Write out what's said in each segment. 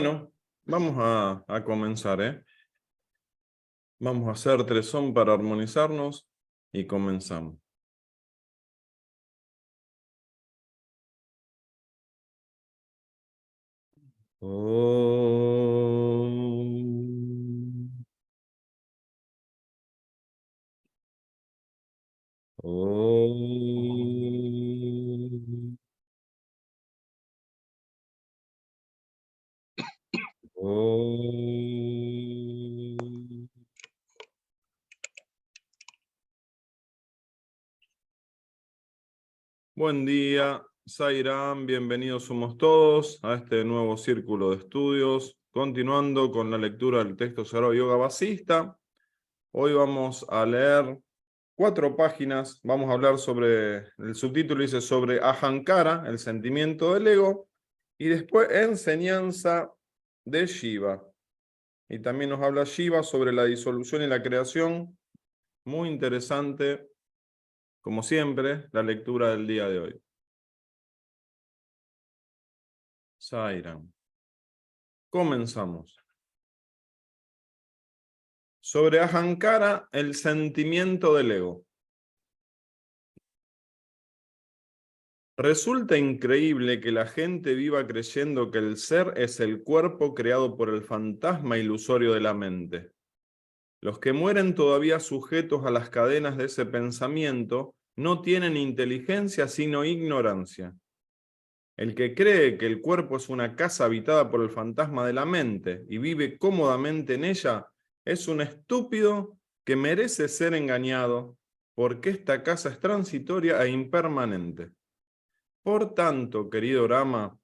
Bueno, vamos a comenzar, ¿eh? Vamos a hacer 3 son para armonizarnos y comenzamos. Om. Om. Om. Buen día, Sairam, bienvenidos somos todos a este nuevo círculo de estudios, continuando con la lectura del texto Sagrado Yoga Vasista. Hoy vamos a leer 4 páginas, vamos a hablar sobre, el subtítulo dice sobre Ahankara, el sentimiento del ego, y después enseñanza de Shiva. Y también nos habla Shiva sobre la disolución y la creación. Muy interesante, como siempre, la lectura del día de hoy. Sairam. Comenzamos. Sobre Ahankara, el sentimiento del ego. Resulta increíble que la gente viva creyendo que el ser es el cuerpo creado por el fantasma ilusorio de la mente. Los que mueren todavía sujetos a las cadenas de ese pensamiento no tienen inteligencia sino ignorancia. El que cree que el cuerpo es una casa habitada por el fantasma de la mente y vive cómodamente en ella es un estúpido que merece ser engañado porque esta casa es transitoria e impermanente. Por tanto, querido Rama,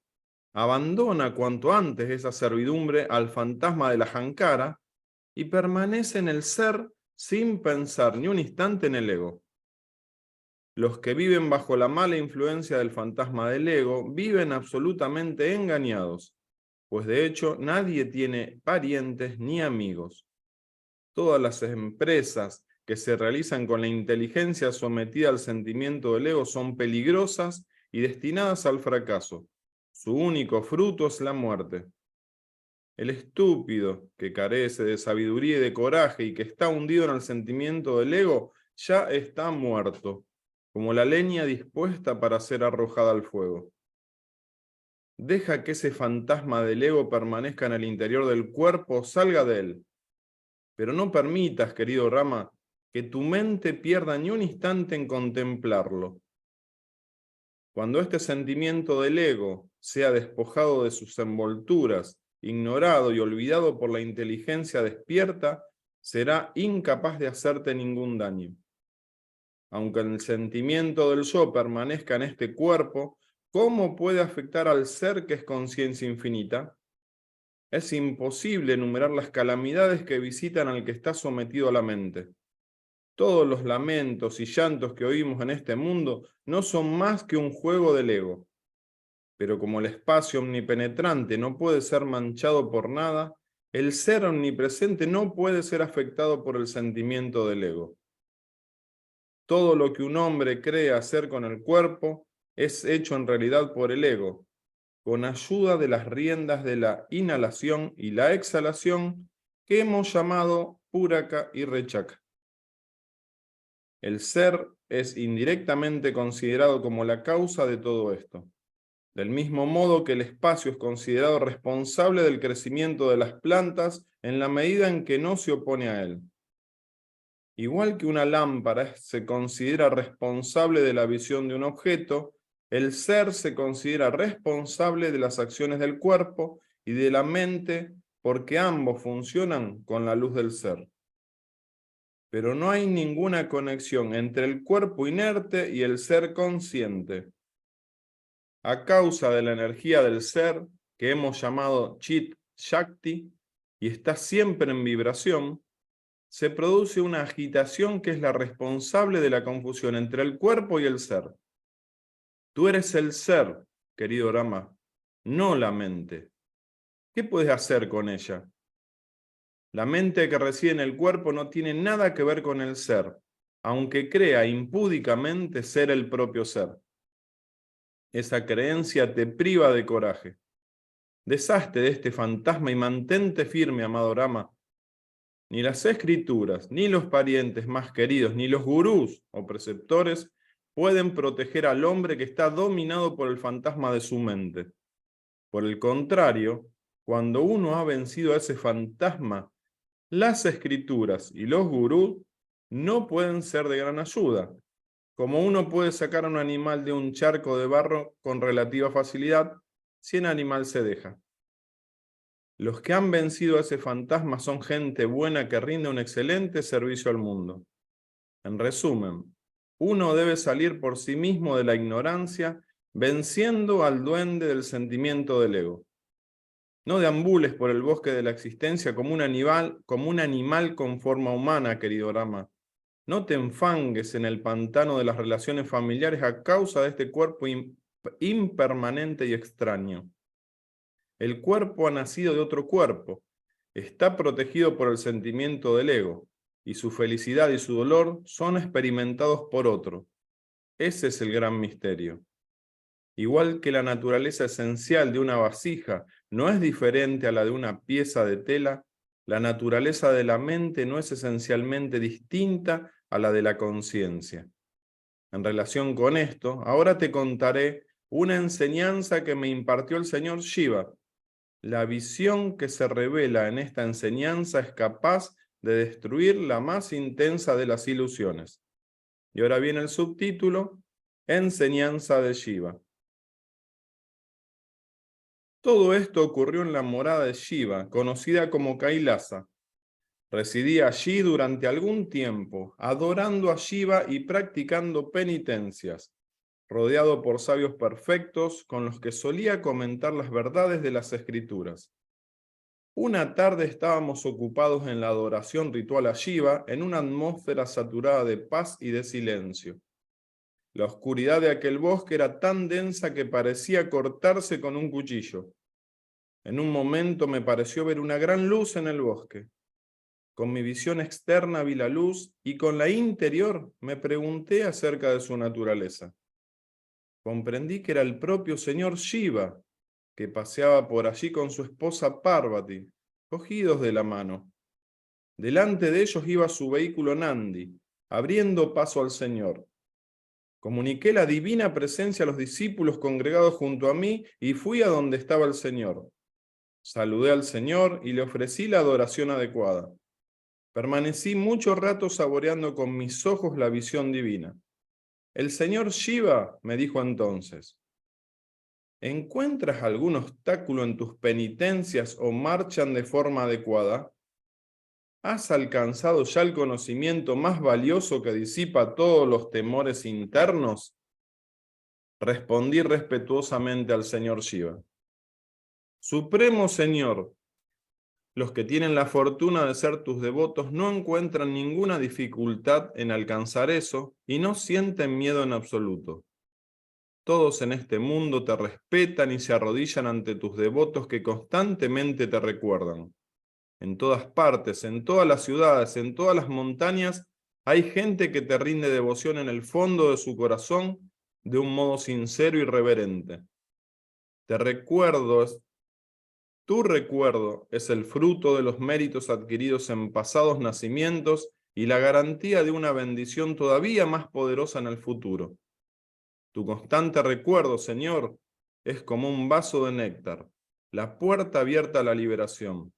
abandona cuanto antes esa servidumbre al fantasma de la Ahankara y permanece en el ser sin pensar ni un instante en el ego. Los que viven bajo la mala influencia del fantasma del ego viven absolutamente engañados, pues de hecho nadie tiene parientes ni amigos. Todas las empresas que se realizan con la inteligencia sometida al sentimiento del ego son peligrosas y destinadas al fracaso. Su único fruto es la muerte. El estúpido, que carece de sabiduría y de coraje y que está hundido en el sentimiento del ego, ya está muerto, como la leña dispuesta para ser arrojada al fuego. Deja que ese fantasma del ego permanezca en el interior del cuerpo, salga de él. Pero no permitas, querido Rama, que tu mente pierda ni un instante en contemplarlo. Cuando este sentimiento del ego sea despojado de sus envolturas, ignorado y olvidado por la inteligencia despierta, será incapaz de hacerte ningún daño. Aunque el sentimiento del yo permanezca en este cuerpo, ¿cómo puede afectar al ser que es conciencia infinita? Es imposible enumerar las calamidades que visitan al que está sometido a la mente. Todos los lamentos y llantos que oímos en este mundo no son más que un juego del ego. Pero como el espacio omnipenetrante no puede ser manchado por nada, el ser omnipresente no puede ser afectado por el sentimiento del ego. Todo lo que un hombre cree hacer con el cuerpo es hecho en realidad por el ego, con ayuda de las riendas de la inhalación y la exhalación que hemos llamado puraka y rechaka. El ser es indirectamente considerado como la causa de todo esto, del mismo modo que el espacio es considerado responsable del crecimiento de las plantas en la medida en que no se opone a él. Igual que una lámpara se considera responsable de la visión de un objeto, el ser se considera responsable de las acciones del cuerpo y de la mente porque ambos funcionan con la luz del ser. Pero no hay ninguna conexión entre el cuerpo inerte y el ser consciente. A causa de la energía del ser, que hemos llamado Chit Shakti, y está siempre en vibración, se produce una agitación que es la responsable de la confusión entre el cuerpo y el ser. Tú eres el ser, querido Rama, no la mente. ¿Qué puedes hacer con ella? La mente que reside en el cuerpo no tiene nada que ver con el ser, aunque crea impúdicamente ser el propio ser. Esa creencia te priva de coraje. Deshazte de este fantasma y mantente firme, amado Rama. Ni las escrituras, ni los parientes más queridos, ni los gurús o preceptores pueden proteger al hombre que está dominado por el fantasma de su mente. Por el contrario, cuando uno ha vencido a ese fantasma, las escrituras y los gurús no pueden ser de gran ayuda. Como uno puede sacar a un animal de un charco de barro con relativa facilidad, si el animal se deja. Los que han vencido a ese fantasma son gente buena que rinde un excelente servicio al mundo. En resumen, uno debe salir por sí mismo de la ignorancia, venciendo al duende del sentimiento del ego. No deambules por el bosque de la existencia como un animal con forma humana, querido Rama. No te enfangues en el pantano de las relaciones familiares a causa de este cuerpo impermanente y extraño. El cuerpo ha nacido de otro cuerpo, está protegido por el sentimiento del ego, y su felicidad y su dolor son experimentados por otro. Ese es el gran misterio. Igual que la naturaleza esencial de una vasija no es diferente a la de una pieza de tela, la naturaleza de la mente no es esencialmente distinta a la de la conciencia. En relación con esto, ahora te contaré una enseñanza que me impartió el señor Shiva. La visión que se revela en esta enseñanza es capaz de destruir la más intensa de las ilusiones. Y ahora viene el subtítulo, Enseñanza de Shiva. Todo esto ocurrió en la morada de Shiva, conocida como Kailasa. Residía allí durante algún tiempo, adorando a Shiva y practicando penitencias, rodeado por sabios perfectos con los que solía comentar las verdades de las escrituras. Una tarde estábamos ocupados en la adoración ritual a Shiva en una atmósfera saturada de paz y de silencio. La oscuridad de aquel bosque era tan densa que parecía cortarse con un cuchillo. En un momento me pareció ver una gran luz en el bosque. Con mi visión externa vi la luz y con la interior me pregunté acerca de su naturaleza. Comprendí que era el propio señor Shiva, que paseaba por allí con su esposa Parvati, cogidos de la mano. Delante de ellos iba su vehículo Nandi, abriendo paso al Señor. Comuniqué la divina presencia a los discípulos congregados junto a mí y fui a donde estaba el Señor. Saludé al Señor y le ofrecí la adoración adecuada. Permanecí mucho rato saboreando con mis ojos la visión divina. El señor Shiva me dijo entonces, ¿encuentras algún obstáculo en tus penitencias o marchan de forma adecuada? ¿Has alcanzado ya el conocimiento más valioso que disipa todos los temores internos? Respondí respetuosamente al señor Shiva. Supremo Señor, los que tienen la fortuna de ser tus devotos no encuentran ninguna dificultad en alcanzar eso y no sienten miedo en absoluto. Todos en este mundo te respetan y se arrodillan ante tus devotos que constantemente te recuerdan. En todas partes, en todas las ciudades, en todas las montañas, hay gente que te rinde devoción en el fondo de su corazón de un modo sincero y reverente. Tu recuerdo es el fruto de los méritos adquiridos en pasados nacimientos y la garantía de una bendición todavía más poderosa en el futuro. Tu constante recuerdo, Señor, es como un vaso de néctar, la puerta abierta a la liberación.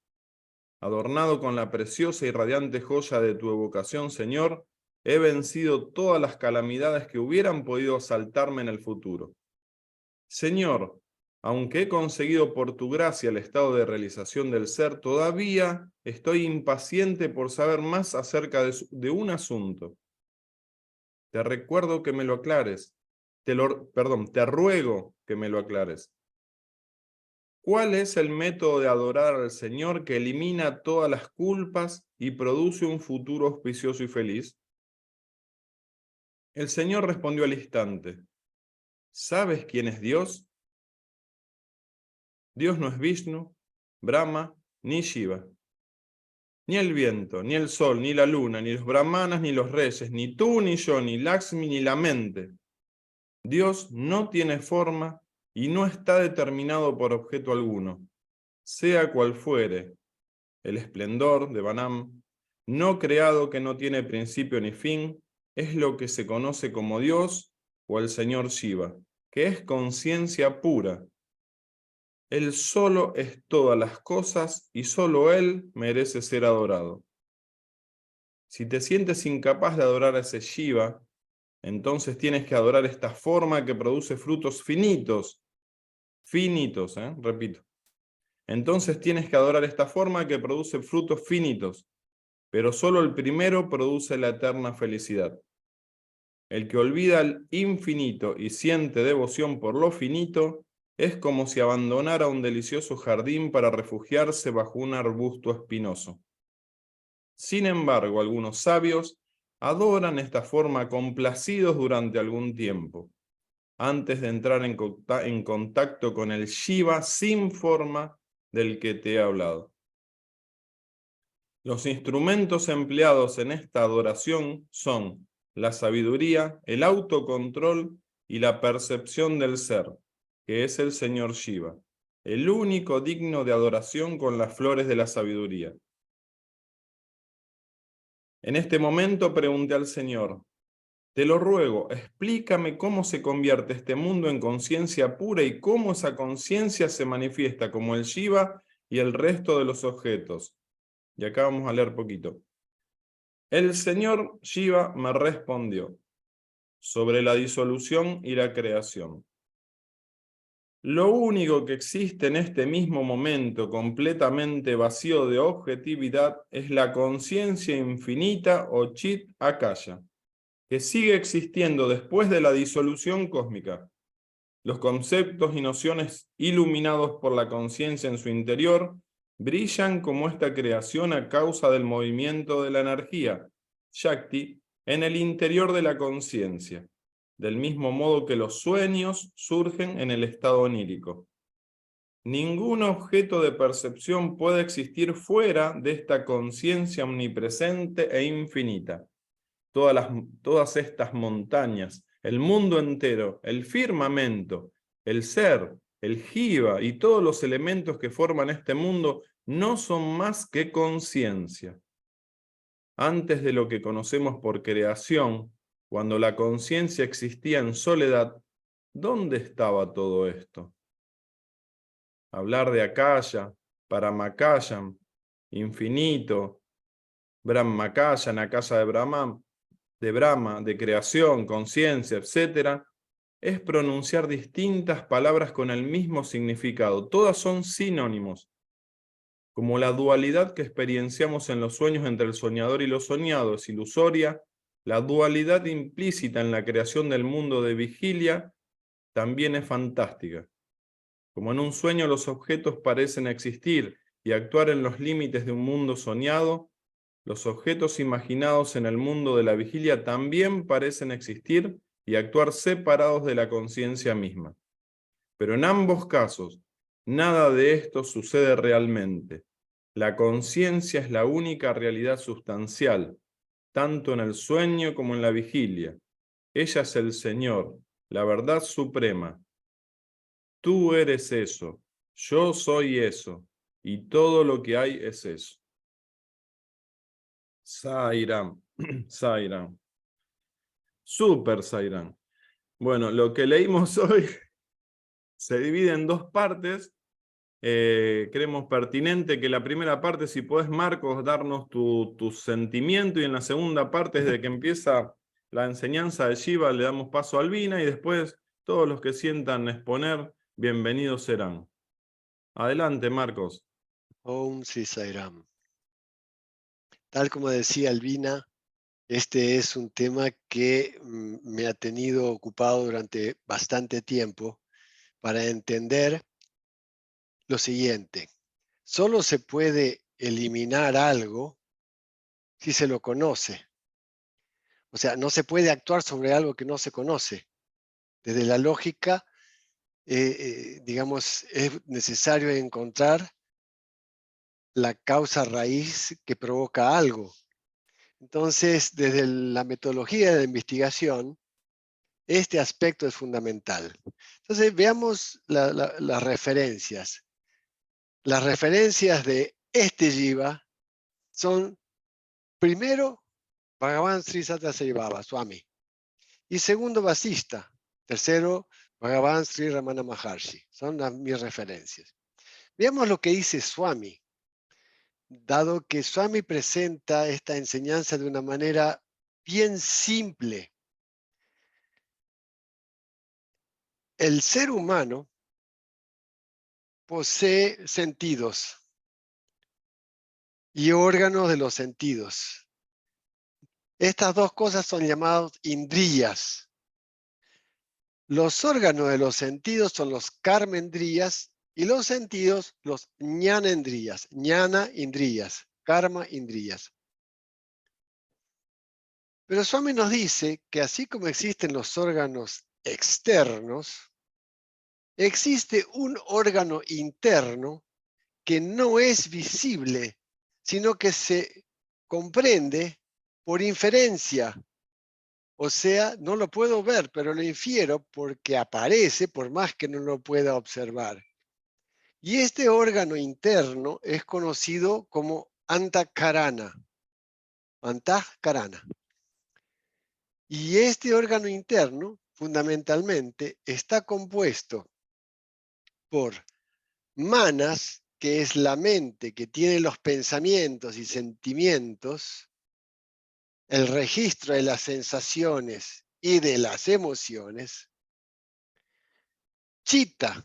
Adornado con la preciosa y radiante joya de tu evocación, Señor, he vencido todas las calamidades que hubieran podido asaltarme en el futuro. Señor, aunque he conseguido por tu gracia el estado de realización del ser, todavía estoy impaciente por saber más acerca de un asunto. Te recuerdo que me lo aclares. Te ruego que me lo aclares. ¿Cuál es el método de adorar al Señor que elimina todas las culpas y produce un futuro auspicioso y feliz? El Señor respondió al instante, ¿sabes quién es Dios? Dios no es Vishnu, Brahma, ni Shiva. Ni el viento, ni el sol, ni la luna, ni los brahmanas, ni los reyes, ni tú, ni yo, ni Lakshmi, ni la mente. Dios no tiene forma y no está determinado por objeto alguno. sea cual fuere, el esplendor de Banam, no creado que no tiene principio ni fin, es lo que se conoce como Dios o el Señor Shiva, que es conciencia pura. Él solo es todas las cosas y solo Él merece ser adorado. Si te sientes incapaz de adorar a ese Shiva, entonces tienes que adorar esta forma que produce frutos finitos. Finitos, repito. Entonces tienes que adorar esta forma que produce frutos finitos, pero solo el primero produce la eterna felicidad. El que olvida el infinito y siente devoción por lo finito, es como si abandonara un delicioso jardín para refugiarse bajo un arbusto espinoso. Sin embargo, algunos sabios adoran esta forma complacidos durante algún tiempo, antes de entrar en contacto con el Shiva sin forma del que te he hablado. Los instrumentos empleados en esta adoración son la sabiduría, el autocontrol y la percepción del ser, que es el Señor Shiva, el único digno de adoración con las flores de la sabiduría. En este momento pregunté al Señor: te lo ruego, explícame cómo se convierte este mundo en conciencia pura y cómo esa conciencia se manifiesta como el Shiva y el resto de los objetos. Y acá vamos a leer poquito. El Señor Shiva me respondió sobre la disolución y la creación. Lo único que existe en este mismo momento completamente vacío de objetividad es la conciencia infinita o Chit Akaya, que sigue existiendo después de la disolución cósmica. Los conceptos y nociones iluminados por la conciencia en su interior brillan como esta creación a causa del movimiento de la energía, Shakti, en el interior de la conciencia, del mismo modo que los sueños surgen en el estado onírico. Ningún objeto de percepción puede existir fuera de esta conciencia omnipresente e infinita. Todas estas montañas, el mundo entero, el firmamento, el ser, el jiva y todos los elementos que forman este mundo no son más que conciencia. Antes de lo que conocemos por creación, cuando la conciencia existía en soledad, ¿dónde estaba todo esto? Hablar de Akaya, Paramakayam, infinito, Brahmakayam, Akaya de Brahma, de creación, conciencia, etc., es pronunciar distintas palabras con el mismo significado. Todas son sinónimos. Como la dualidad que experienciamos en los sueños entre el soñador y lo soñado es ilusoria, la dualidad implícita en la creación del mundo de vigilia también es fantástica. Como en un sueño los objetos parecen existir y actuar en los límites de un mundo soñado, los objetos imaginados en el mundo de la vigilia también parecen existir y actuar separados de la conciencia misma. Pero en ambos casos, nada de esto sucede realmente. La conciencia es la única realidad sustancial, tanto en el sueño como en la vigilia. Ella es el Señor, la verdad suprema. Tú eres eso, yo soy eso, y todo lo que hay es eso. Sairam, Sairam. Super Sairam. Bueno, lo que leímos hoy se divide en dos partes. Creemos pertinente que la primera parte, si podés, Marcos, darnos tu sentimiento, y en la segunda parte, desde que empieza la enseñanza de Shiva, le damos paso a Albina, y después todos los que sientan exponer, bienvenidos serán. Adelante, Marcos. Om Sri Sairam. Tal como decía Albina, este es un tema que me ha tenido ocupado durante bastante tiempo para entender lo siguiente. Solo se puede eliminar algo si se lo conoce. O sea, no se puede actuar sobre algo que no se conoce. Desde la lógica, digamos, es necesario encontrar la causa raíz que provoca algo. Entonces, desde la metodología de investigación, este aspecto es fundamental. Entonces, veamos las referencias. Las referencias de este jiva son, primero, Bhagavan Sri Satyasai Baba, Swami. Y segundo, Vasista. Tercero, Bhagavan Sri Ramana Maharshi. Son mis referencias. Veamos lo que dice Swami, dado que Swami presenta esta enseñanza de una manera bien simple. El ser humano posee sentidos y órganos de los sentidos. Estas dos cosas son llamadas indriyas. Los órganos de los sentidos son los karmendriyas y los sentidos los ñanendriyas. Ñana indriyas, karma indriyas. Pero Swami nos dice que así como existen los órganos externos, existe un órgano interno que no es visible, sino que se comprende por inferencia. O sea, no lo puedo ver, pero lo infiero porque aparece por más que no lo pueda observar. Y este órgano interno es conocido como antakarana. Antakarana. Y este órgano interno, fundamentalmente, está compuesto por manas, que es la mente que tiene los pensamientos y sentimientos, el registro de las sensaciones y de las emociones. Chitta,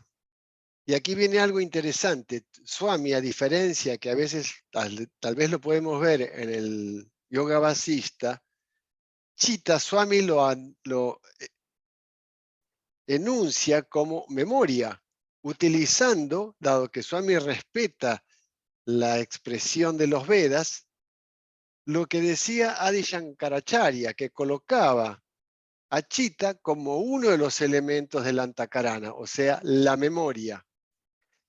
y aquí viene algo interesante. Swami, a diferencia que a veces tal vez lo podemos ver en el yoga vasista, Chitta Swami lo enuncia como memoria, utilizando, dado que Swami respeta la expresión de los Vedas, lo que decía Adi Shankaracharya, que colocaba a Chitta como uno de los elementos del Antakarana, o sea, la memoria.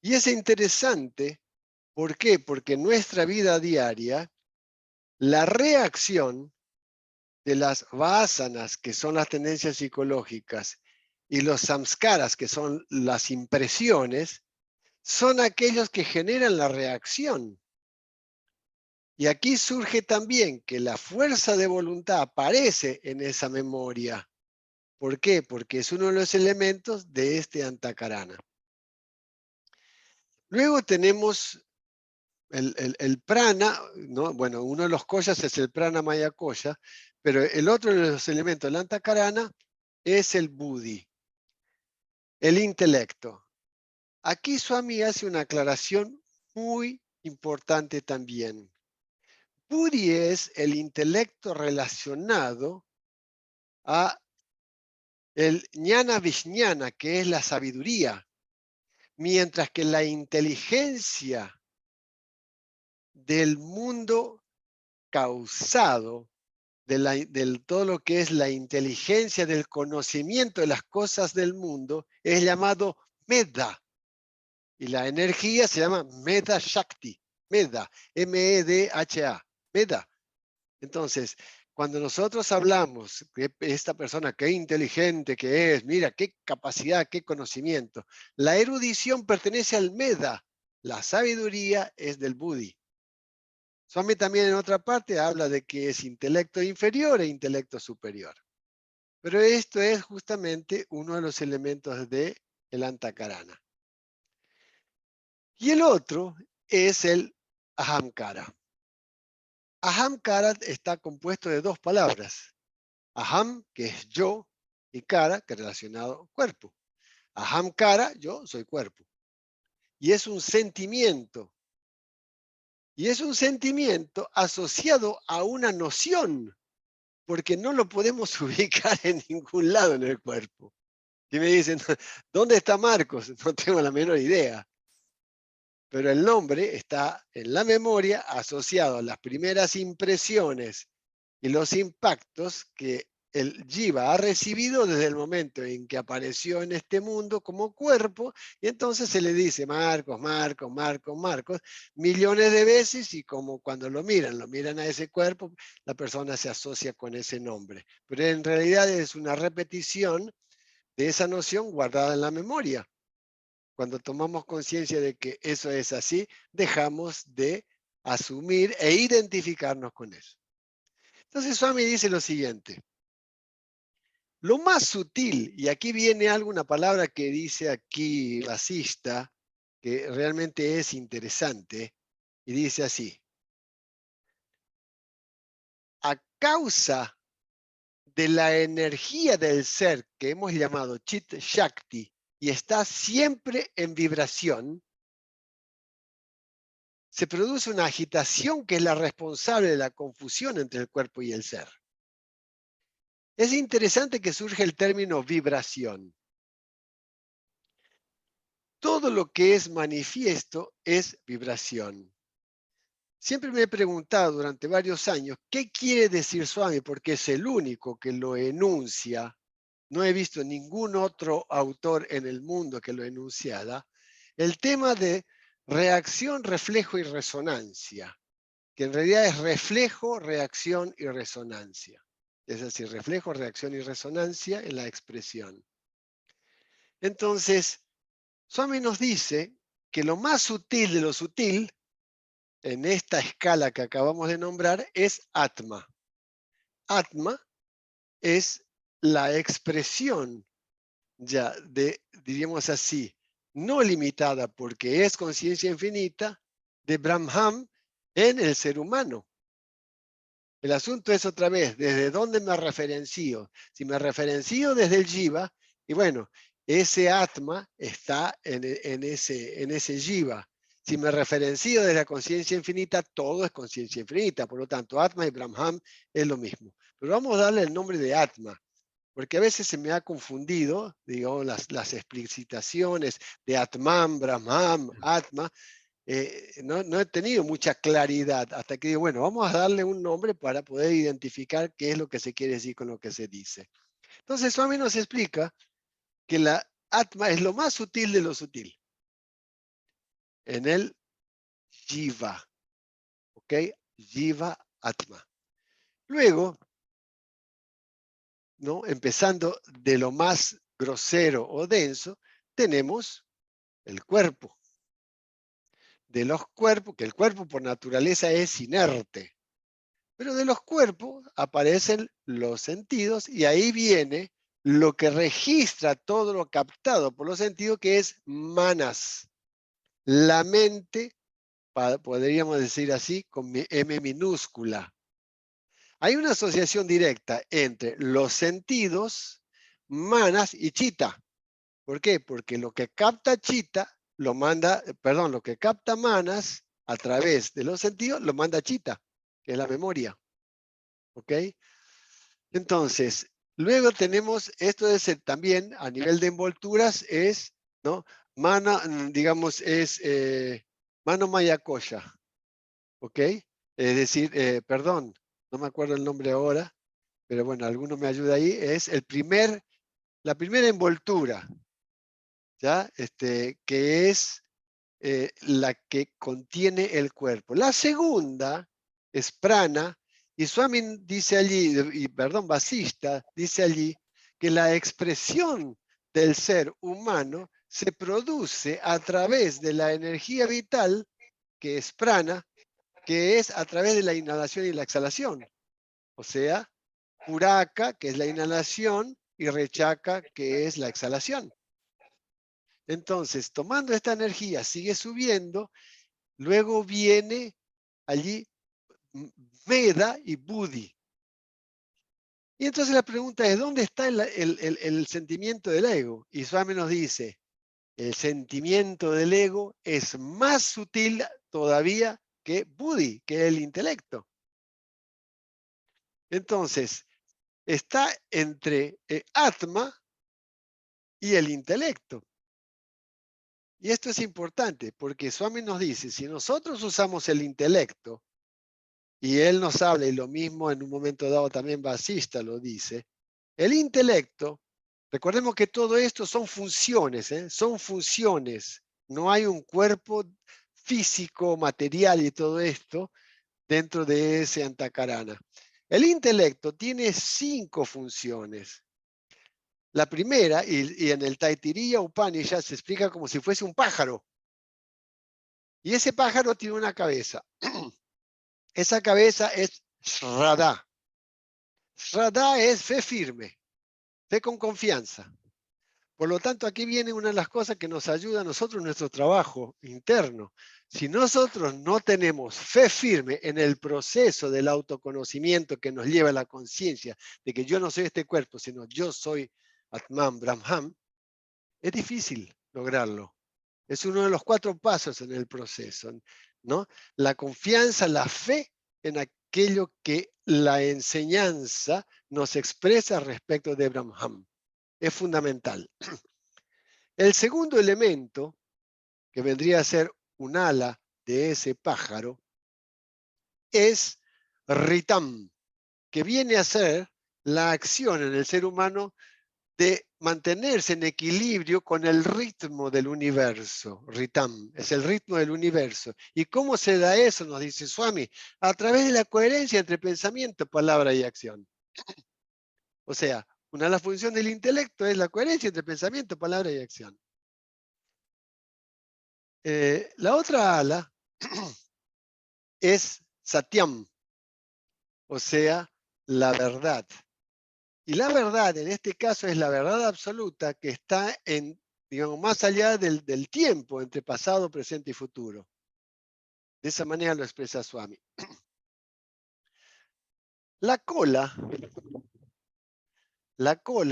Y es interesante, ¿por qué? Porque en nuestra vida diaria, la reacción de las vasanas, que son las tendencias psicológicas, y los samskaras, que son las impresiones, son aquellos que generan la reacción. Y aquí surge también que la fuerza de voluntad aparece en esa memoria. ¿Por qué? Porque es uno de los elementos de este antakarana. Luego tenemos el prana, ¿no? Bueno, uno de los koshas es el prana maya kosha, pero el otro de los elementos del antakarana es el buddhi, el intelecto. Aquí Swami hace una aclaración muy importante también. Buddhi es el intelecto relacionado a el jnana vijnana, que es la sabiduría, mientras que la inteligencia del mundo causado, del todo lo que es la inteligencia del conocimiento de las cosas del mundo, es llamado Meda. Y la energía se llama Meda Shakti. Meda, M-E-D-H-A. Meda. Entonces, cuando nosotros hablamos de esta persona, qué inteligente que es, mira, qué capacidad, qué conocimiento, la erudición pertenece al Meda, la sabiduría es del Buddhi. Swami también en otra parte habla de que es intelecto inferior e intelecto superior. Pero esto es justamente uno de los elementos del Antakarana. Y el otro es el Ahamkara. Ahamkara está compuesto de dos palabras. Aham, que es yo, y Kara, que es relacionado cuerpo. Ahamkara, yo soy cuerpo. Y es un sentimiento. Y es un sentimiento asociado a una noción, porque no lo podemos ubicar en ningún lado en el cuerpo. Y me dicen, ¿dónde está Marcos? No tengo la menor idea. Pero el nombre está en la memoria asociado a las primeras impresiones y los impactos que el jiva ha recibido desde el momento en que apareció en este mundo como cuerpo, y entonces se le dice Marcos, Marcos, Marcos, Marcos, millones de veces, y como cuando lo miran a ese cuerpo, la persona se asocia con ese nombre. Pero en realidad es una repetición de esa noción guardada en la memoria. Cuando tomamos conciencia de que eso es así, dejamos de asumir e identificarnos con eso. Entonces Swami dice lo siguiente. Lo más sutil, y aquí viene una palabra que dice aquí Vasista, que realmente es interesante, y dice así. A causa de la energía del ser que hemos llamado Chit Shakti y está siempre en vibración, se produce una agitación que es la responsable de la confusión entre el cuerpo y el ser. Es interesante que surge el término vibración. Todo lo que es manifiesto es vibración. Siempre me he preguntado durante varios años qué quiere decir Swami, porque es el único que lo enuncia. No he visto ningún otro autor en el mundo que lo enunciara. El tema de reacción, reflejo y resonancia, que en realidad es reflejo, reacción y resonancia. Es decir, reflejo, reacción y resonancia en la expresión. Entonces, Swami nos dice que lo más sutil de lo sutil, en esta escala que acabamos de nombrar, es Atma. Atma es la expresión ya de, diríamos así, no limitada porque es conciencia infinita, de Brahman en el ser humano. El asunto es otra vez, ¿desde dónde me referencio? Si me referencio desde el Jiva, y bueno, ese Atma está en ese Jiva. Si me referencio desde la conciencia infinita, todo es conciencia infinita. Por lo tanto, Atma y Brahman es lo mismo. Pero vamos a darle el nombre de Atma, porque a veces se me ha confundido, digo, las explicitaciones de Atman, Brahman, Atma. No he tenido mucha claridad hasta que digo, bueno, vamos a darle un nombre para poder identificar qué es lo que se quiere decir con lo que se dice. Entonces, Swami nos explica que la Atma es lo más sutil de lo sutil, en el Jiva, ¿ok? Jiva Atma. Luego, ¿no? Empezando de lo más grosero o denso, tenemos el cuerpo. De los cuerpos, que el cuerpo por naturaleza es inerte, pero de los cuerpos aparecen los sentidos y ahí viene lo que registra todo lo captado por los sentidos, que es manas. La mente, podríamos decir así, con M minúscula. Hay una asociación directa entre los sentidos, manas y chita. ¿Por qué? Porque lo que capta chita lo manda, perdón, lo que capta manas a través de los sentidos lo manda chita, que es la memoria. ¿Ok? Entonces, luego tenemos, esto es también a nivel de envolturas, es, ¿no? Mano, digamos, es mano mayakoya. ¿Ok? Es decir, perdón, no me acuerdo el nombre ahora, pero bueno, alguno me ayuda ahí, es la primera envoltura, ¿ya? Que es la que contiene el cuerpo. La segunda es prana, y Swami dice allí, y perdón, Vasista dice allí, que la expresión del ser humano se produce a través de la energía vital, que es prana, que es a través de la inhalación y la exhalación. O sea, puraka, que es la inhalación, y rechaka, que es la exhalación. Entonces, tomando esta energía, sigue subiendo. Luego viene allí Meda y Buddhi. Y entonces la pregunta es, ¿dónde está el sentimiento del ego? Y Swami nos dice, el sentimiento del ego es más sutil todavía que Buddhi, que es el intelecto. Entonces, está entre Atma y el intelecto. Y esto es importante porque Swami nos dice, si nosotros usamos el intelecto, y él nos habla, y lo mismo en un momento dado también Vasista lo dice, el intelecto, recordemos que todo esto son funciones, son funciones, no hay un cuerpo físico, material y todo esto dentro de ese antakarana. El intelecto tiene 5 funciones. La primera, y en el Taittiriya Upanishad se explica como si fuese un pájaro. Y ese pájaro tiene una cabeza. Esa cabeza es Shraddha. Shraddha es fe firme, fe con confianza. Por lo tanto, aquí viene una de las cosas que nos ayuda a nosotros en nuestro trabajo interno. Si nosotros no tenemos fe firme en el proceso del autoconocimiento que nos lleva a la conciencia de que yo no soy este cuerpo, sino yo soy Atman Brahman, es difícil lograrlo. Es uno de los 4 pasos en el proceso, ¿no? La confianza, la fe en aquello que la enseñanza nos expresa respecto de Brahman. Es fundamental. El segundo elemento, que vendría a ser un ala de ese pájaro, es Ritam, que viene a ser la acción en el ser humano de mantenerse en equilibrio con el ritmo del universo. Ritam es el ritmo del universo. ¿Y cómo se da eso? Nos dice Swami, a través de la coherencia entre pensamiento, palabra y acción. O sea, una de las funciones del intelecto es la coherencia entre pensamiento, palabra y acción. La otra ala es Satyam, o sea, la verdad. Y la verdad, en este caso, es la verdad absoluta que está en, digamos, más allá del tiempo entre pasado, presente y futuro. De esa manera lo expresa Swami. La cola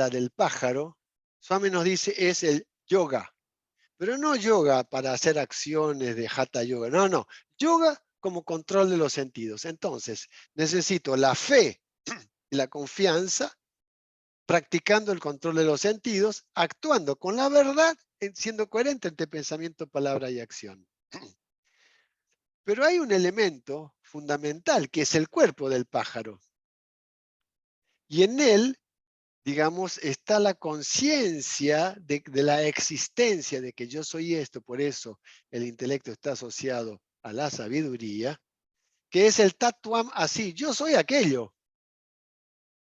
del pájaro, Swami nos dice, es el yoga. Pero no yoga para hacer acciones de hatha yoga. No, no. Yoga como control de los sentidos. Entonces, necesito la fe y la confianza practicando el control de los sentidos, actuando con la verdad, siendo coherente entre pensamiento, palabra y acción. Pero hay un elemento fundamental que es el cuerpo del pájaro. Y en él, digamos, está la conciencia de la existencia de que yo soy esto, por eso el intelecto está asociado a la sabiduría, que es el Tattvam así, yo soy aquello.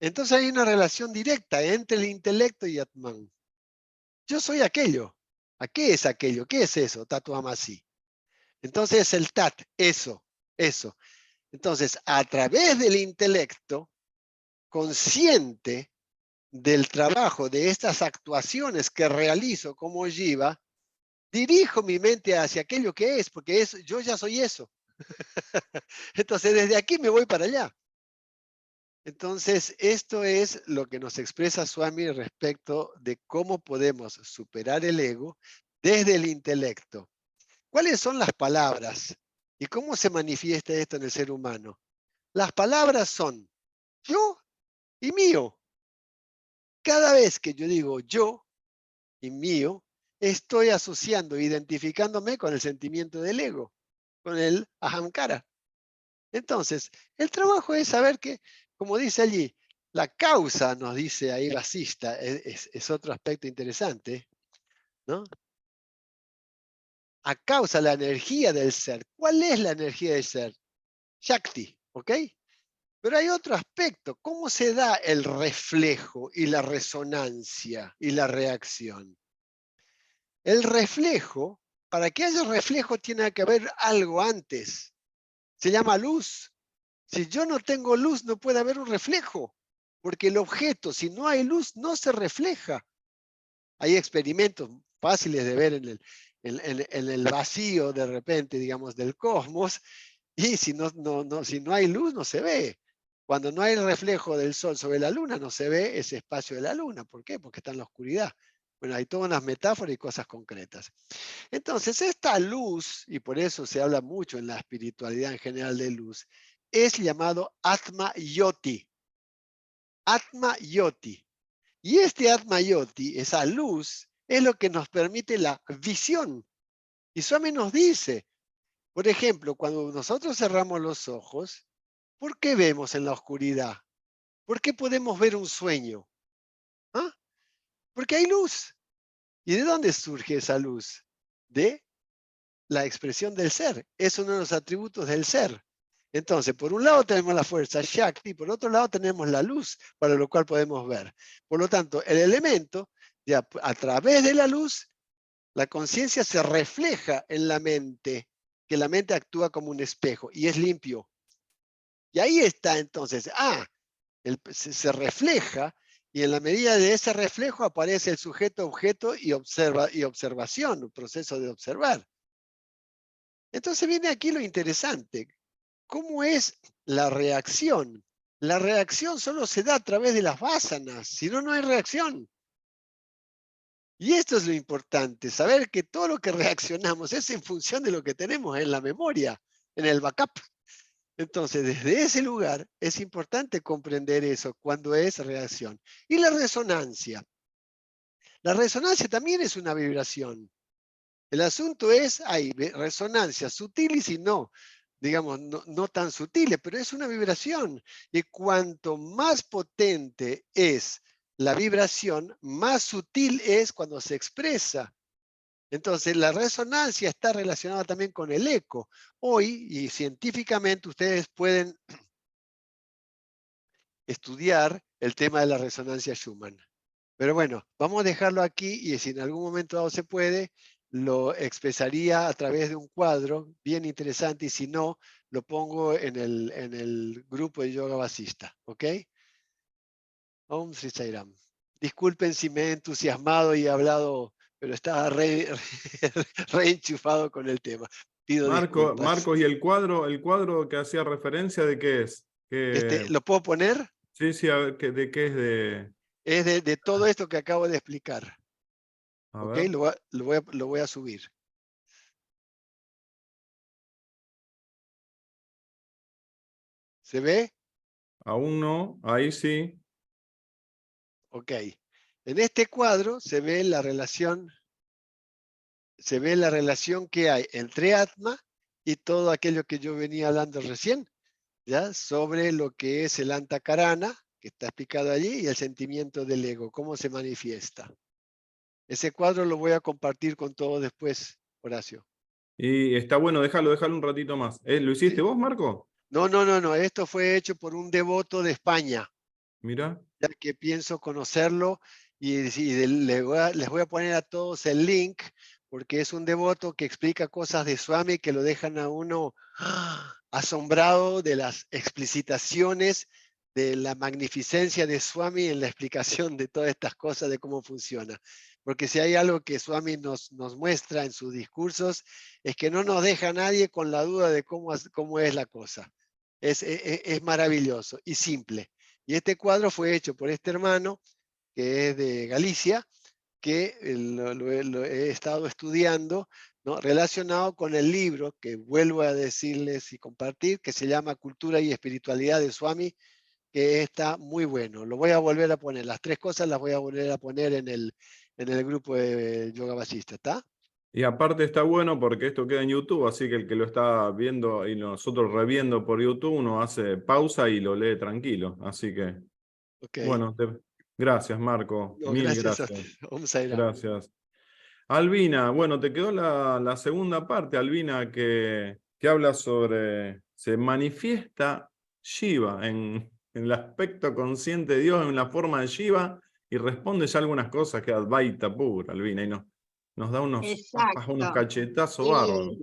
Entonces hay una relación directa entre el intelecto y Atman. Yo soy aquello. ¿A qué es aquello? ¿Qué es eso? Tattvam así. Entonces el tat, eso. Entonces, a través del intelecto, consciente del trabajo, de estas actuaciones que realizo como Jiva, dirijo mi mente hacia aquello que es, porque yo ya soy eso. Entonces, desde aquí me voy para allá. Entonces, esto es lo que nos expresa Swami respecto de cómo podemos superar el ego desde el intelecto. ¿Cuáles son las palabras? ¿Y cómo se manifiesta esto en el ser humano? Las palabras son yo y mío. Cada vez que yo digo yo y mío, estoy asociando, identificándome con el sentimiento del ego, con el ahamkara. Entonces, el trabajo es saber que, como dice allí, la causa, nos dice ahí Vasista, es otro aspecto interesante, ¿no? A causa la energía del ser. ¿Cuál es la energía del ser? Shakti, ¿ok? Pero hay otro aspecto, ¿cómo se da el reflejo y la resonancia y la reacción? El reflejo, para que haya reflejo tiene que haber algo antes. Se llama luz. Si yo no tengo luz, no puede haber un reflejo, porque el objeto, si no hay luz, no se refleja. Hay experimentos fáciles de ver en el vacío de repente, digamos, del cosmos, y si no hay luz, no se ve. Cuando no hay reflejo del sol sobre la luna, no se ve ese espacio de la luna. ¿Por qué? Porque está en la oscuridad. Bueno, hay todas unas metáforas y cosas concretas. Entonces, esta luz, y por eso se habla mucho en la espiritualidad en general de luz, es llamado Atma Yoti. Atma Yoti. Y este Atma Yoti, esa luz, es lo que nos permite la visión. Y Swami nos dice, por ejemplo, cuando nosotros cerramos los ojos, ¿por qué vemos en la oscuridad? ¿Por qué podemos ver un sueño? ¿Ah? Porque hay luz. ¿Y de dónde surge esa luz? De la expresión del ser. Es uno de los atributos del ser. Entonces, por un lado tenemos la fuerza Shakti, por otro lado tenemos la luz, para lo cual podemos ver. Por lo tanto, el elemento, ya a través de la luz, la conciencia se refleja en la mente, que la mente actúa como un espejo y es limpio. Y ahí está entonces, se refleja y en la medida de ese reflejo aparece el sujeto, objeto y observación, un proceso de observar. Entonces viene aquí lo interesante. ¿Cómo es la reacción? La reacción solo se da a través de las vásanas, si no, no hay reacción. Y esto es lo importante, saber que todo lo que reaccionamos es en función de lo que tenemos en la memoria, en el backup. Entonces, desde ese lugar es importante comprender eso cuando es reacción. Y la resonancia. La resonancia también es una vibración. El asunto es, hay resonancias sutiles y no, digamos, no tan sutiles, pero es una vibración. Y cuanto más potente es la vibración, más sutil es cuando se expresa. Entonces, la resonancia está relacionada también con el eco. Hoy, y científicamente, ustedes pueden estudiar el tema de la resonancia Schumann. Pero bueno, vamos a dejarlo aquí y si en algún momento dado se puede, lo expresaría a través de un cuadro bien interesante y si no, lo pongo en el grupo de yoga basista. ¿Ok? Om Sri Sai Ram. Disculpen si me he entusiasmado y he hablado, pero estaba re enchufado con el tema. Pido disculpas. Marcos, ¿y el cuadro que hacía referencia de qué es? ¿Lo puedo poner? Sí, sí, a ver, ¿de qué es de...? Es de todo esto que acabo de explicar. A ¿Ok? ver, Lo voy a subir. ¿Se ve? aún no, ahí sí. Ok. En este cuadro se ve la relación que hay entre Atma y todo aquello que yo venía hablando recién, ¿ya? Sobre lo que es el Antakarana, que está explicado allí, y el sentimiento del ego, cómo se manifiesta. Ese cuadro lo voy a compartir con todos después, Horacio. Y está bueno, déjalo un ratito más. ¿Lo hiciste ¿Sí? vos, Marco? No. Esto fue hecho por un devoto de España, Mira. ya que pienso conocerlo y les voy a poner a todos el link porque es un devoto que explica cosas de Swami que lo dejan a uno asombrado de las explicitaciones de la magnificencia de Swami en la explicación de todas estas cosas, de cómo funciona. Porque si hay algo que Swami nos muestra en sus discursos, es que no nos deja a nadie con la duda de cómo es la cosa. Es maravilloso y simple. Y este cuadro fue hecho por este hermano, que es de Galicia, que lo he estado estudiando, ¿no? Relacionado con el libro que vuelvo a decirles y compartir, que se llama Cultura y Espiritualidad de Swami, que está muy bueno. Lo voy a volver a poner, las tres cosas las voy a volver a poner en el grupo de Yoga Basista, ¿está? Y aparte está bueno porque esto queda en YouTube, así que el que lo está viendo y nosotros reviendo por YouTube, uno hace pausa y lo lee tranquilo. Así que, Ok. bueno, gracias, Marco. No, Mil gracias a gracias. usted. Om Sai Ram. Gracias. Albina, bueno, te quedó la segunda parte, Albina, que habla sobre, se manifiesta Shiva en el aspecto consciente de Dios, en la forma de Shiva, y responde ya algunas cosas que Advaita pura, Albina, y nos da unos Exacto. cachetazos bárbaros.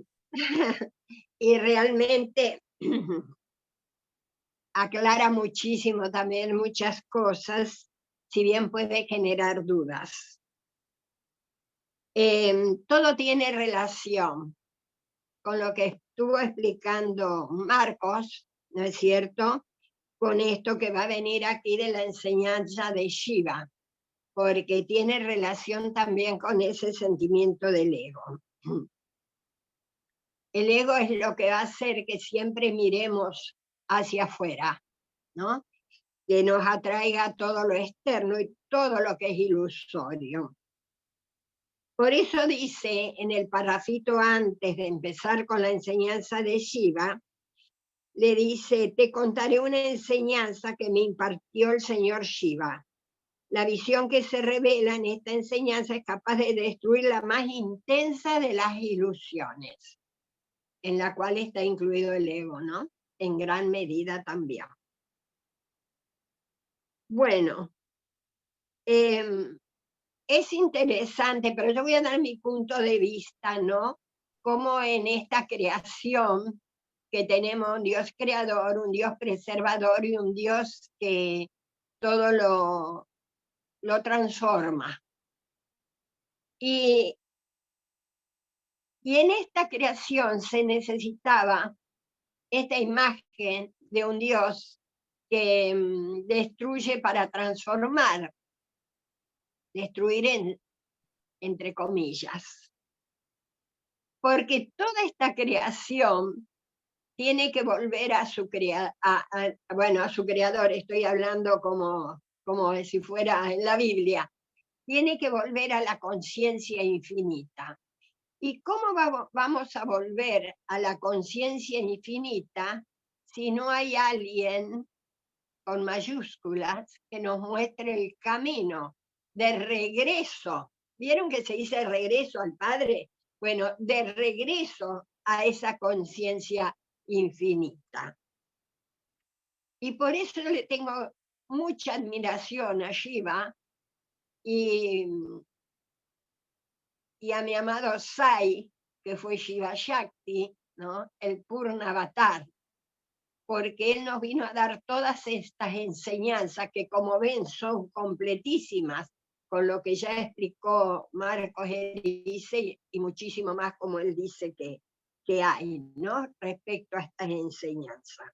Y, y realmente aclara muchísimo también muchas cosas, si bien puede generar dudas. Todo tiene relación con lo que estuvo explicando Marcos, ¿no es cierto? Con esto que va a venir aquí de la enseñanza de Shiva, porque tiene relación también con ese sentimiento del ego. El ego es lo que va a hacer que siempre miremos hacia afuera, ¿no? Que nos atraiga todo lo externo y todo lo que es ilusorio. Por eso dice en el parrafito antes de empezar con la enseñanza de Shiva, le dice, te contaré una enseñanza que me impartió el señor Shiva. La visión que se revela en esta enseñanza es capaz de destruir la más intensa de las ilusiones, en la cual está incluido el ego, ¿no? en gran medida también. Bueno, es interesante, pero yo voy a dar mi punto de vista, ¿no? Cómo en esta creación que tenemos un Dios creador, un Dios preservador y un Dios que todo lo transforma. Y en esta creación se necesitaba esta imagen de un Dios que destruye para transformar, destruir entre comillas. Porque toda esta creación tiene que volver a su a su creador, estoy hablando como si fuera en la Biblia, tiene que volver a la conciencia infinita. ¿Y cómo vamos a volver a la conciencia infinita si no hay alguien con mayúsculas que nos muestre el camino de regreso? ¿Vieron que se dice regreso al Padre? Bueno, de regreso a esa conciencia infinita. Y por eso le tengo mucha admiración a Shiva y a mi amado Sai, que fue Shiva Shakti, ¿no? El Purna Avatar, porque él nos vino a dar todas estas enseñanzas que, como ven, son completísimas, con lo que ya explicó Marcos Erice y muchísimo más como él dice que hay, ¿no? Respecto a estas enseñanzas.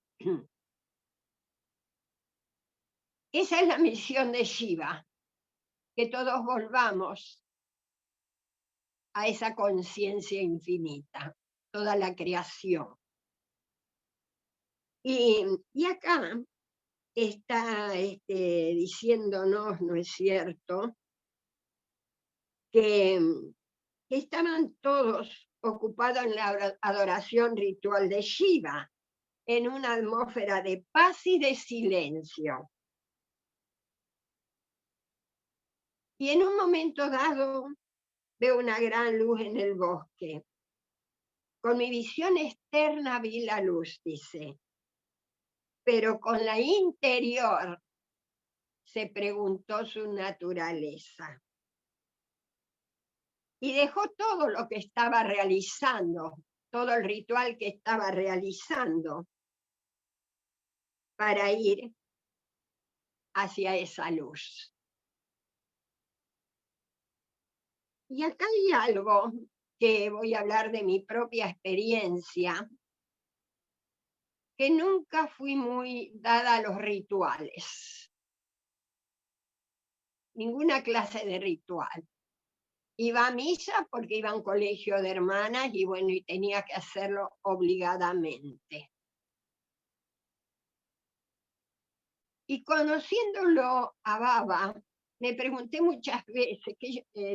Esa es la misión de Shiva, que todos volvamos a esa conciencia infinita, toda la creación. Y acá está diciéndonos, ¿no es cierto?, que estaban todos ocupados en la adoración ritual de Shiva, en una atmósfera de paz y de silencio. Y en un momento dado veo una gran luz en el bosque. Con mi visión externa vi la luz, dice, pero con la interior se preguntó su naturaleza. Y dejó todo lo que estaba realizando, todo el ritual que estaba realizando, para ir hacia esa luz. Y acá hay algo que voy a hablar de mi propia experiencia, que nunca fui muy dada a los rituales. Ninguna clase de ritual. Iba a misa porque iba a un colegio de hermanas y bueno, y tenía que hacerlo obligadamente. Y conociéndolo a Baba, me pregunté muchas veces,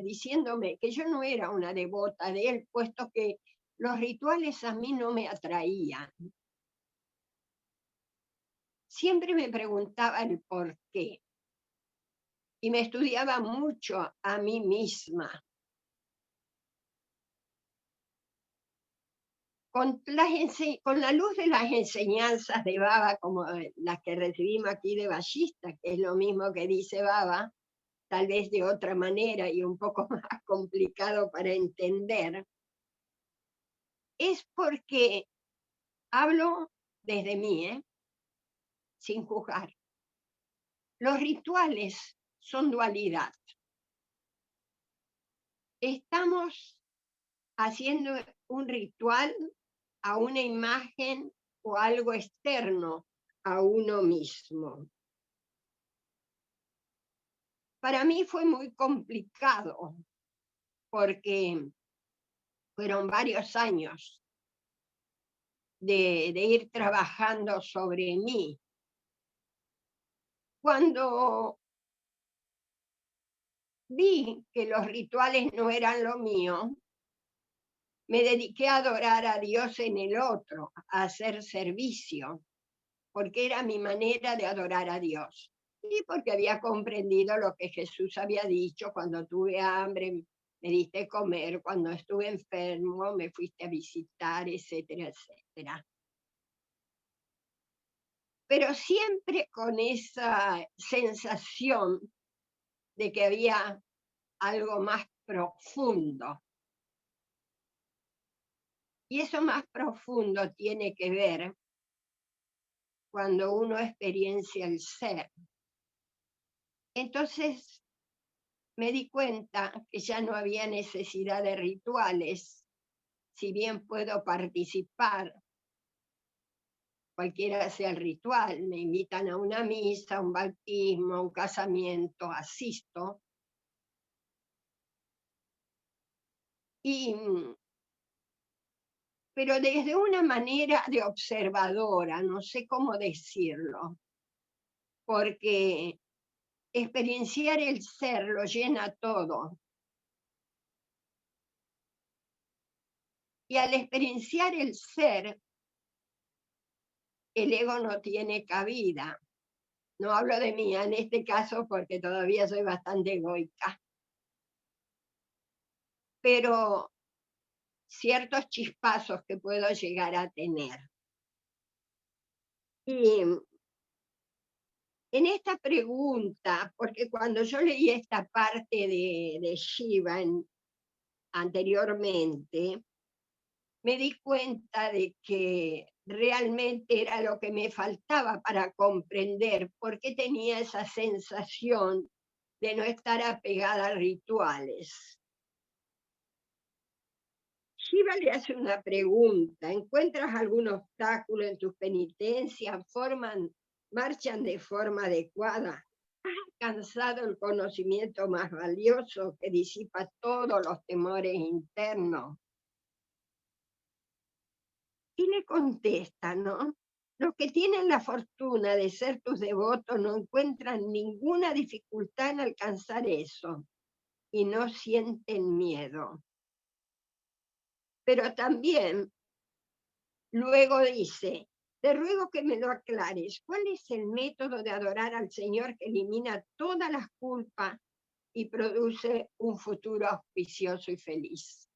diciéndome que yo no era una devota de él, puesto que los rituales a mí no me atraían. Siempre me preguntaba el por qué. Y me estudiaba mucho a mí misma. Con la luz de las enseñanzas de Baba, como las que recibimos aquí de Ballista, que es lo mismo que dice Baba, tal vez de otra manera y un poco más complicado para entender, es porque hablo desde mí, sin juzgar. Los rituales son dualidad. Estamos haciendo un ritual a una imagen o algo externo a uno mismo. Para mí fue muy complicado porque fueron varios años de ir trabajando sobre mí. Cuando vi que los rituales no eran lo mío, me dediqué a adorar a Dios en el otro, a hacer servicio, porque era mi manera de adorar a Dios. Y porque había comprendido lo que Jesús había dicho: cuando tuve hambre, me diste comer, cuando estuve enfermo, me fuiste a visitar, etcétera, etcétera. pero siempre con esa sensación de que había algo más profundo. Y eso más profundo tiene que ver cuando uno experiencia el ser. Entonces me di cuenta que ya no había necesidad de rituales, si bien puedo participar, cualquiera sea el ritual, me invitan a una misa, un bautismo, un casamiento, asisto. Pero desde una manera de observadora, no sé cómo decirlo, porque experienciar el ser lo llena todo. Y al experienciar el ser, el ego no tiene cabida. No hablo de mí en este caso porque todavía soy bastante egoica. Pero ciertos chispazos que puedo llegar a tener. Y en esta pregunta, porque cuando yo leí esta parte de Shiva anteriormente, me di cuenta de que realmente era lo que me faltaba para comprender por qué tenía esa sensación de no estar apegada a rituales. Shiva le hace una pregunta: ¿encuentras algún obstáculo en tus penitencias? ¿Marchan de forma adecuada? ¿Has alcanzado el conocimiento más valioso que disipa todos los temores internos? Y le contesta, ¿no? Los que tienen la fortuna de ser tus devotos no encuentran ninguna dificultad en alcanzar eso y no sienten miedo. Pero también luego dice: te ruego que me lo aclares. ¿Cuál es el método de adorar al Señor que elimina todas las culpas y produce un futuro auspicioso y feliz?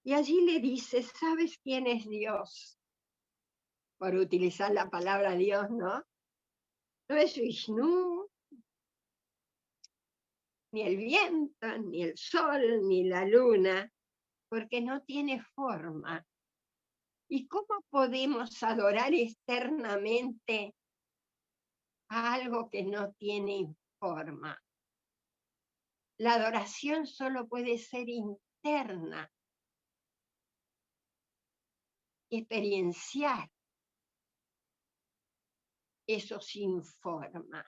Y allí le dice: ¿sabes quién es Dios? Por utilizar la palabra Dios, ¿no? No es Vishnu, ni el viento, ni el sol, ni la luna, porque no tiene forma. ¿Y cómo podemos adorar externamente a algo que no tiene forma? La adoración solo puede ser interna, experienciar eso sin forma.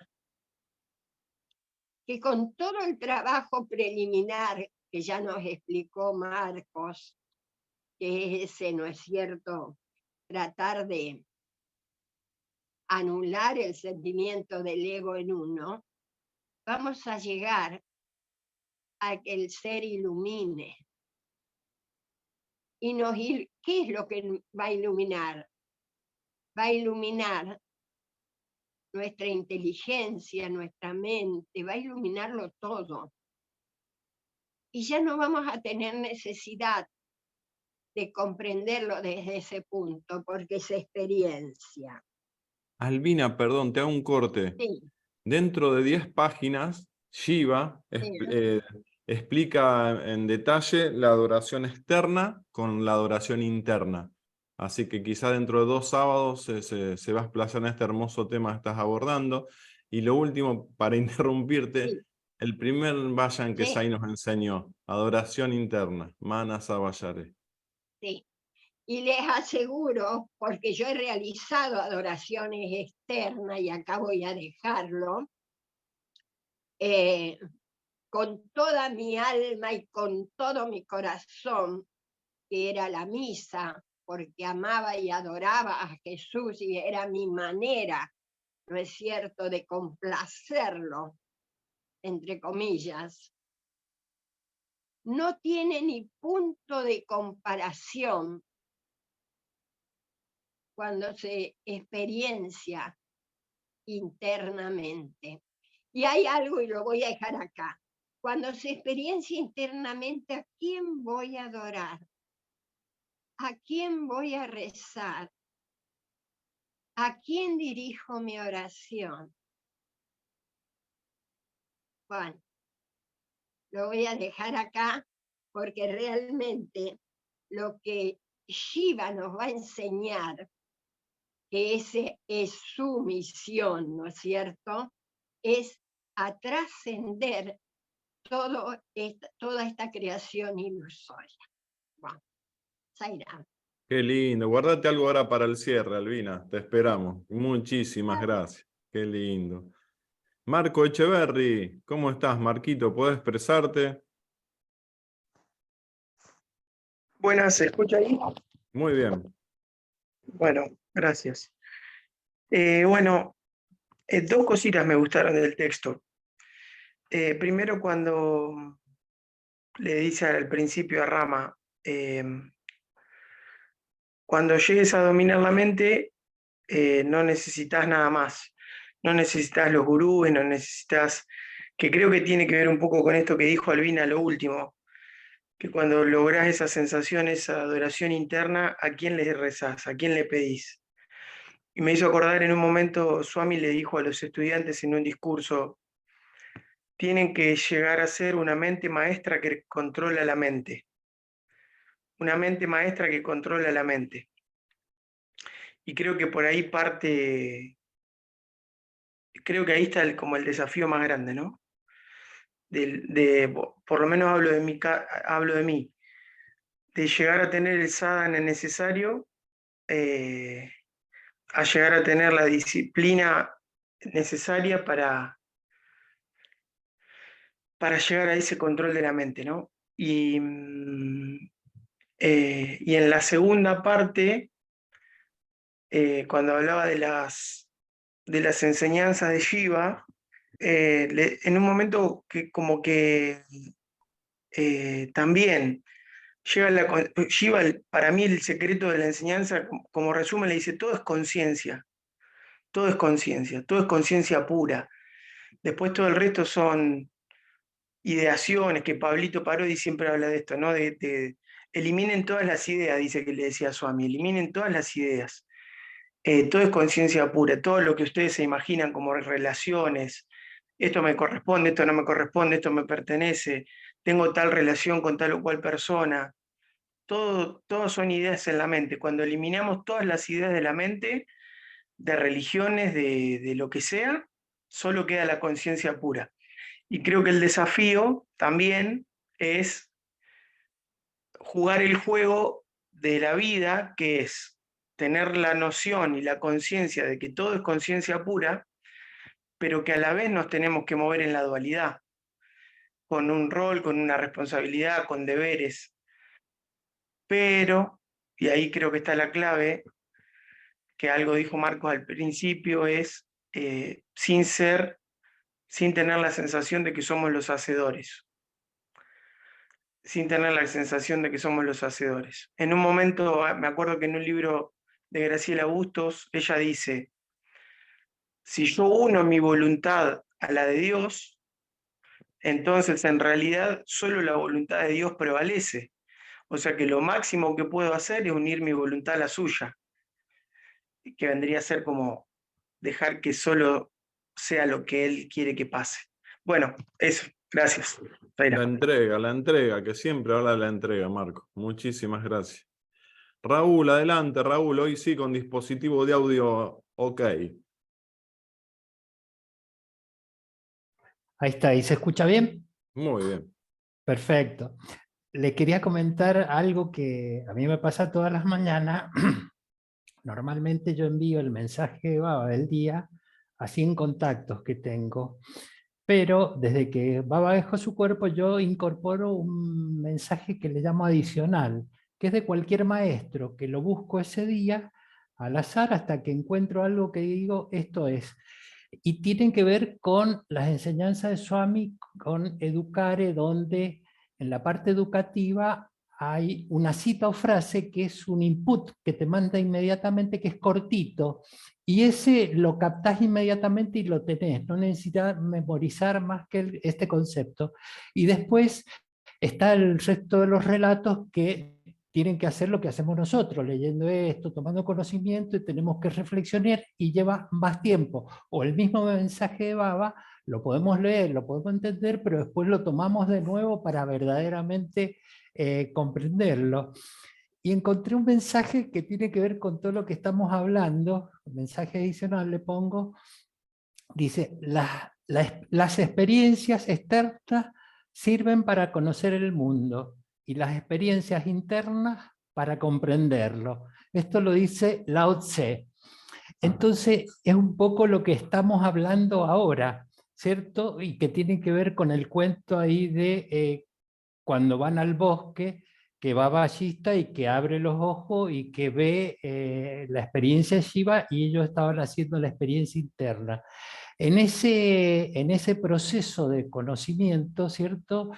Que con todo el trabajo preliminar que ya nos explicó Marcos, que es ese, ¿no es cierto?, tratar de anular el sentimiento del ego en uno, vamos a llegar a que el ser ilumine. ¿Qué es lo que va a iluminar? Va a iluminar nuestra inteligencia, nuestra mente, va a iluminarlo todo. Y ya no vamos a tener necesidad de comprenderlo desde ese punto, porque es experiencia. Albina, perdón, te hago un corte. Sí, Dentro de 10 páginas, Shiva sí. explica en detalle la adoración externa con la adoración interna. Así que quizá dentro de 2 sábados se va a explayar en este hermoso tema que estás abordando. Y lo último, para interrumpirte, Sí, el primer vayan que sí, Sai nos enseñó, adoración interna, Manasa Vayare. sí. Y les aseguro, porque yo he realizado adoraciones externas y acá voy a dejarlo, con toda mi alma y con todo mi corazón, que era la misa, porque amaba y adoraba a Jesús y era mi manera, ¿no es cierto?, de complacerlo, entre comillas. No tiene ni punto de comparación cuando se experiencia internamente. Y hay algo, y lo voy a dejar acá. Cuando se experiencia internamente, ¿a quién voy a adorar? ¿A quién voy a rezar? ¿A quién dirijo mi oración? Bueno, lo voy a dejar acá porque realmente lo que Shiva nos va a enseñar, que ese es su misión, ¿no es cierto?, es a trascender toda esta creación ilusoria. Bueno, Sairam. Qué lindo. Guardate algo ahora para el cierre, Albina. Te esperamos. Muchísimas gracias. Qué lindo. Marco Echeverry, ¿cómo estás, Marquito? ¿Puedes expresarte? Buenas, ¿se escucha ahí? Muy bien. Bueno, gracias. Bueno, dos cositas me gustaron del texto. Primero, cuando le dice al principio a Rama, cuando llegues a dominar la mente, no necesitas nada más. No necesitas los gurúes, no necesitas, que creo que tiene que ver un poco con esto que dijo Albina lo último, que cuando lográs esa sensación, esa adoración interna, ¿a quién le rezás? ¿A quién le pedís? Y me hizo acordar en un momento, Swami le dijo a los estudiantes en un discurso, tienen que llegar a ser una mente maestra que controla la mente. Una mente maestra que controla la mente. Y creo que por ahí parte, creo que ahí está como el desafío más grande, ¿no? Por lo menos hablo de mí, de llegar a tener el sadhana necesario, a llegar a tener la disciplina necesaria para llegar a ese control de la mente, ¿no? Y en la segunda parte, cuando hablaba de las enseñanzas de Shiva, en un momento que como que también Shiva, para mí el secreto de la enseñanza, como resumen, le dice, todo es conciencia, todo es conciencia, todo es conciencia pura. Después todo el resto son ideaciones, que Pablito Parodi siempre habla de esto, ¿no? Eliminen todas las ideas, dice que le decía a Swami, eliminen todas las ideas. Todo es conciencia pura, todo lo que ustedes se imaginan como relaciones, esto me corresponde, esto no me corresponde, esto me pertenece, tengo tal relación con tal o cual persona, todo son ideas en la mente. Cuando eliminamos todas las ideas de la mente, de religiones, de lo que sea, solo queda la conciencia pura. Y creo que el desafío también es jugar el juego de la vida, que es tener la noción y la conciencia de que todo es conciencia pura, pero que a la vez nos tenemos que mover en la dualidad, con un rol, con una responsabilidad, con deberes. Pero, y ahí creo que está la clave, que algo dijo Marcos al principio, es sin tener la sensación de que somos los hacedores. Sin tener la sensación de que somos los hacedores. En un momento, me acuerdo que en un libro de Graciela Bustos, ella dice, si yo uno mi voluntad a la de Dios, entonces en realidad solo la voluntad de Dios prevalece. O sea que lo máximo que puedo hacer es unir mi voluntad a la suya, que vendría a ser como dejar que solo sea lo que Él quiere que pase. Bueno, eso. Gracias. La entrega, que siempre habla de la entrega, Marco. Muchísimas gracias. Raúl, adelante, Raúl. Hoy sí con dispositivo de audio ok. Ahí está, ¿y se escucha bien? Muy bien. Perfecto. Le quería comentar algo que a mí me pasa todas las mañanas. Normalmente yo envío el mensaje de Baba del día a 100 contactos que tengo, pero desde que Baba dejó su cuerpo yo incorporo un mensaje que le llamo adicional, que es de cualquier maestro, que lo busco ese día al azar hasta que encuentro algo que digo, esto es. Y tienen que ver con las enseñanzas de Swami, con Educare, donde en la parte educativa hay una cita o frase que es un input que te manda inmediatamente, que es cortito, y ese lo captás inmediatamente y lo tenés, no necesitas memorizar más que este concepto. Y después está el resto de los relatos que tienen que hacer lo que hacemos nosotros, leyendo esto, tomando conocimiento, y tenemos que reflexionar y lleva más tiempo. O el mismo mensaje de Baba, lo podemos leer, lo podemos entender, pero después lo tomamos de nuevo para verdaderamente comprenderlo. Y encontré un mensaje que tiene que ver con todo lo que estamos hablando, un mensaje adicional le pongo, dice, las experiencias externas sirven para conocer el mundo y las experiencias internas para comprenderlo. Esto lo dice Lao Tse. Entonces es un poco lo que estamos hablando ahora, ¿cierto? Y que tiene que ver con el cuento ahí de cuando van al bosque, que va ballista y que abre los ojos y que ve la experiencia de Shiva, y ellos estaban haciendo la experiencia interna. En ese proceso de conocimiento, ¿cierto?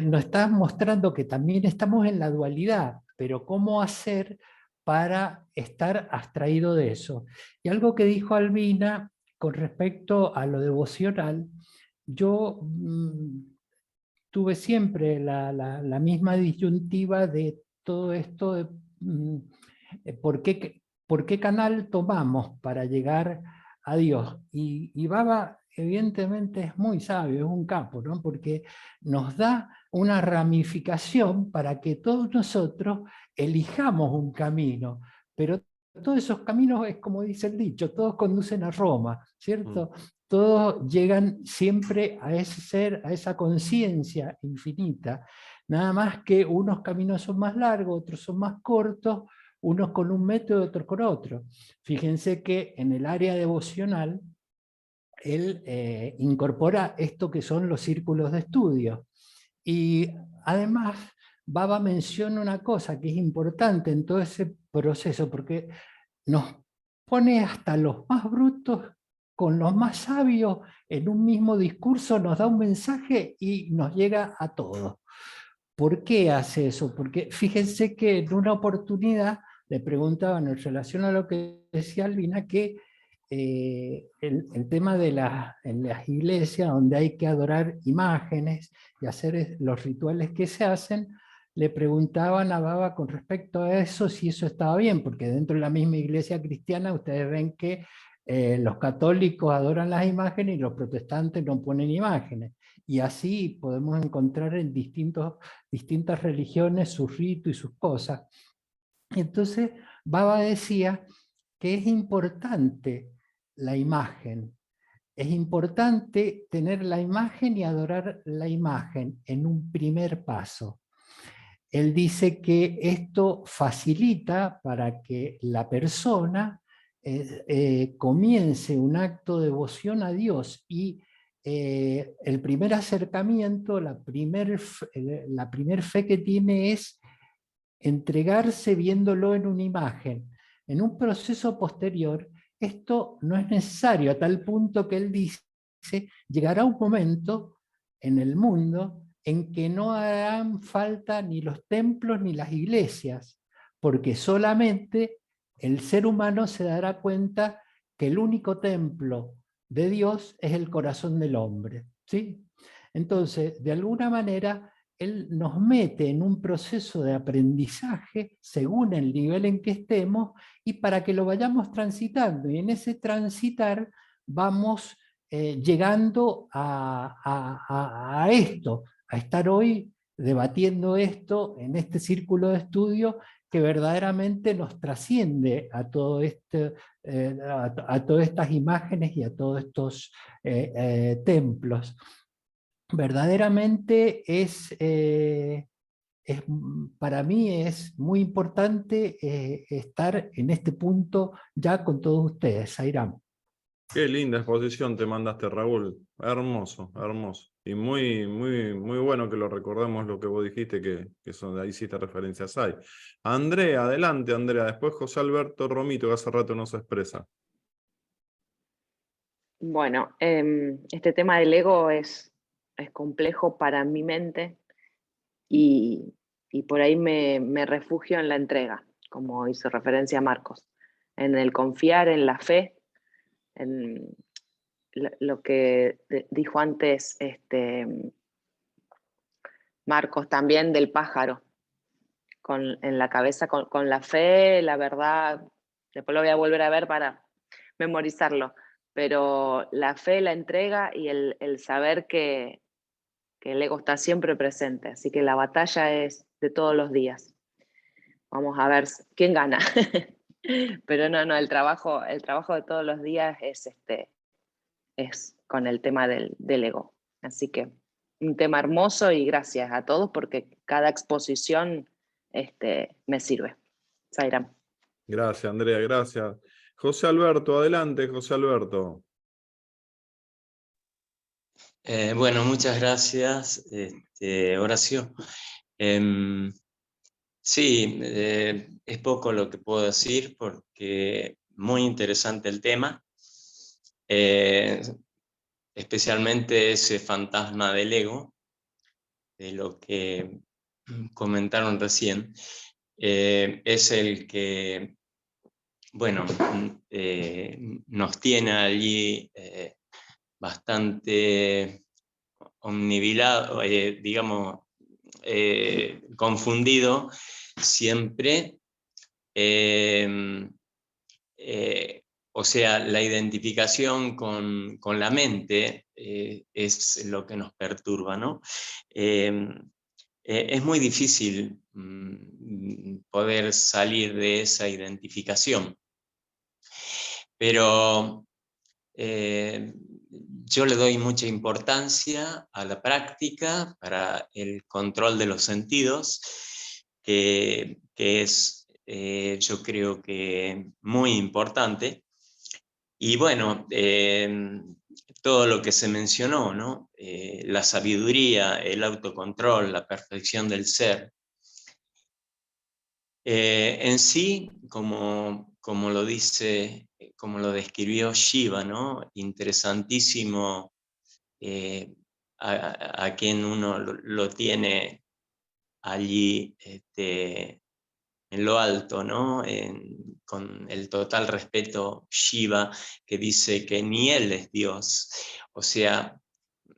Nos está mostrando que también estamos en la dualidad, pero ¿cómo hacer para estar abstraído de eso? Y algo que dijo Albina con respecto a lo devocional, yo tuve siempre la misma disyuntiva de todo esto de por qué canal tomamos para llegar a Dios. Y Baba evidentemente es muy sabio, es un capo, ¿no? Porque nos da una ramificación para que todos nosotros elijamos un camino, pero todos esos caminos, es como dice el dicho, todos conducen a Roma, ¿cierto? Todos llegan siempre a ese ser, a esa conciencia infinita, nada más que unos caminos son más largos, otros son más cortos, unos con un método, otros con otro. Fíjense que en el área devocional, él incorpora esto que son los círculos de estudio. Y además, Baba menciona una cosa que es importante en todo ese proceso, porque nos pone hasta los más brutos con los más sabios en un mismo discurso, nos da un mensaje y nos llega a todos. ¿Por qué hace eso? Porque fíjense que en una oportunidad le preguntaban en relación a lo que decía Albina, que el tema en las iglesias donde hay que adorar imágenes y hacer los rituales que se hacen, le preguntaban a Baba con respecto a eso si eso estaba bien, porque dentro de la misma iglesia cristiana ustedes ven que los católicos adoran las imágenes y los protestantes no ponen imágenes. Y así podemos encontrar en distintas religiones sus ritos y sus cosas. Entonces Baba decía que es importante la imagen, es importante tener la imagen y adorar la imagen en un primer paso. Él dice que esto facilita para que la persona comience un acto de devoción a Dios, y el primer acercamiento, la primer fe que tiene es entregarse viéndolo en una imagen. En un proceso posterior, esto no es necesario, a tal punto que él dice, llegará un momento en el mundo en que no harán falta ni los templos ni las iglesias, porque solamente el ser humano se dará cuenta que el único templo de Dios es el corazón del hombre, ¿sí? Entonces, de alguna manera, él nos mete en un proceso de aprendizaje según el nivel en que estemos, y para que lo vayamos transitando, y en ese transitar vamos llegando a esto, a estar hoy debatiendo esto en este círculo de estudio que verdaderamente nos trasciende a todo a todas estas imágenes y a todos estos templos. Verdaderamente para mí es muy importante estar en este punto ya con todos ustedes. Sairam. Qué linda exposición te mandaste, Raúl. Hermoso, hermoso. Y muy, muy, muy bueno que lo recordemos lo que vos dijiste, que ahí hiciste referencia a Sai. Andrea, adelante, Andrea. Después José Alberto Romito, que hace rato no se expresa. Bueno, este tema del ego es complejo para mi mente, y por ahí me refugio en la entrega, como hizo referencia Marcos, en el confiar, en la fe, en lo que dijo antes Marcos, también del pájaro, en la cabeza, con la fe, la verdad, después lo voy a volver a ver para memorizarlo, pero la fe, la entrega y el saber que el ego está siempre presente, así que la batalla es de todos los días. Vamos a ver quién gana. Pero no, el trabajo de todos los días es con el tema del ego. Así que un tema hermoso y gracias a todos porque cada exposición me sirve. Sairam. Gracias, Andrea, gracias. José Alberto, adelante, José Alberto. Bueno, muchas gracias, Horacio. Sí, es poco lo que puedo decir porque muy interesante el tema, especialmente ese fantasma del ego, de lo que comentaron recién, es el que, bueno, nos tiene allí bastante omnibilado, digamos, confundido siempre. O sea, la identificación con la mente es lo que nos perturba, ¿no? Es muy difícil poder salir de esa identificación, pero yo le doy mucha importancia a la práctica para el control de los sentidos, que es, yo creo que muy importante. Y bueno, todo lo que se mencionó, ¿no? La sabiduría, el autocontrol, la perfección del ser. En sí, como lo dice, como lo describió Shiva, ¿no? Interesantísimo a quien uno lo tiene allí en lo alto, ¿no? Con el total respeto, Shiva, que dice que ni él es Dios, o sea,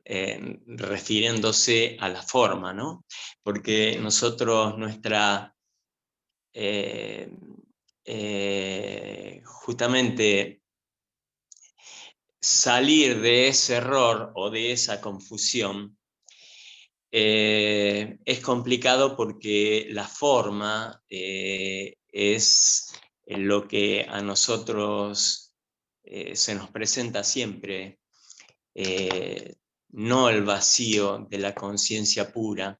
refiriéndose a la forma, ¿no? Porque nosotros justamente salir de ese error o de esa confusión es complicado porque la forma es lo que a nosotros se nos presenta siempre, no el vacío de la conciencia pura.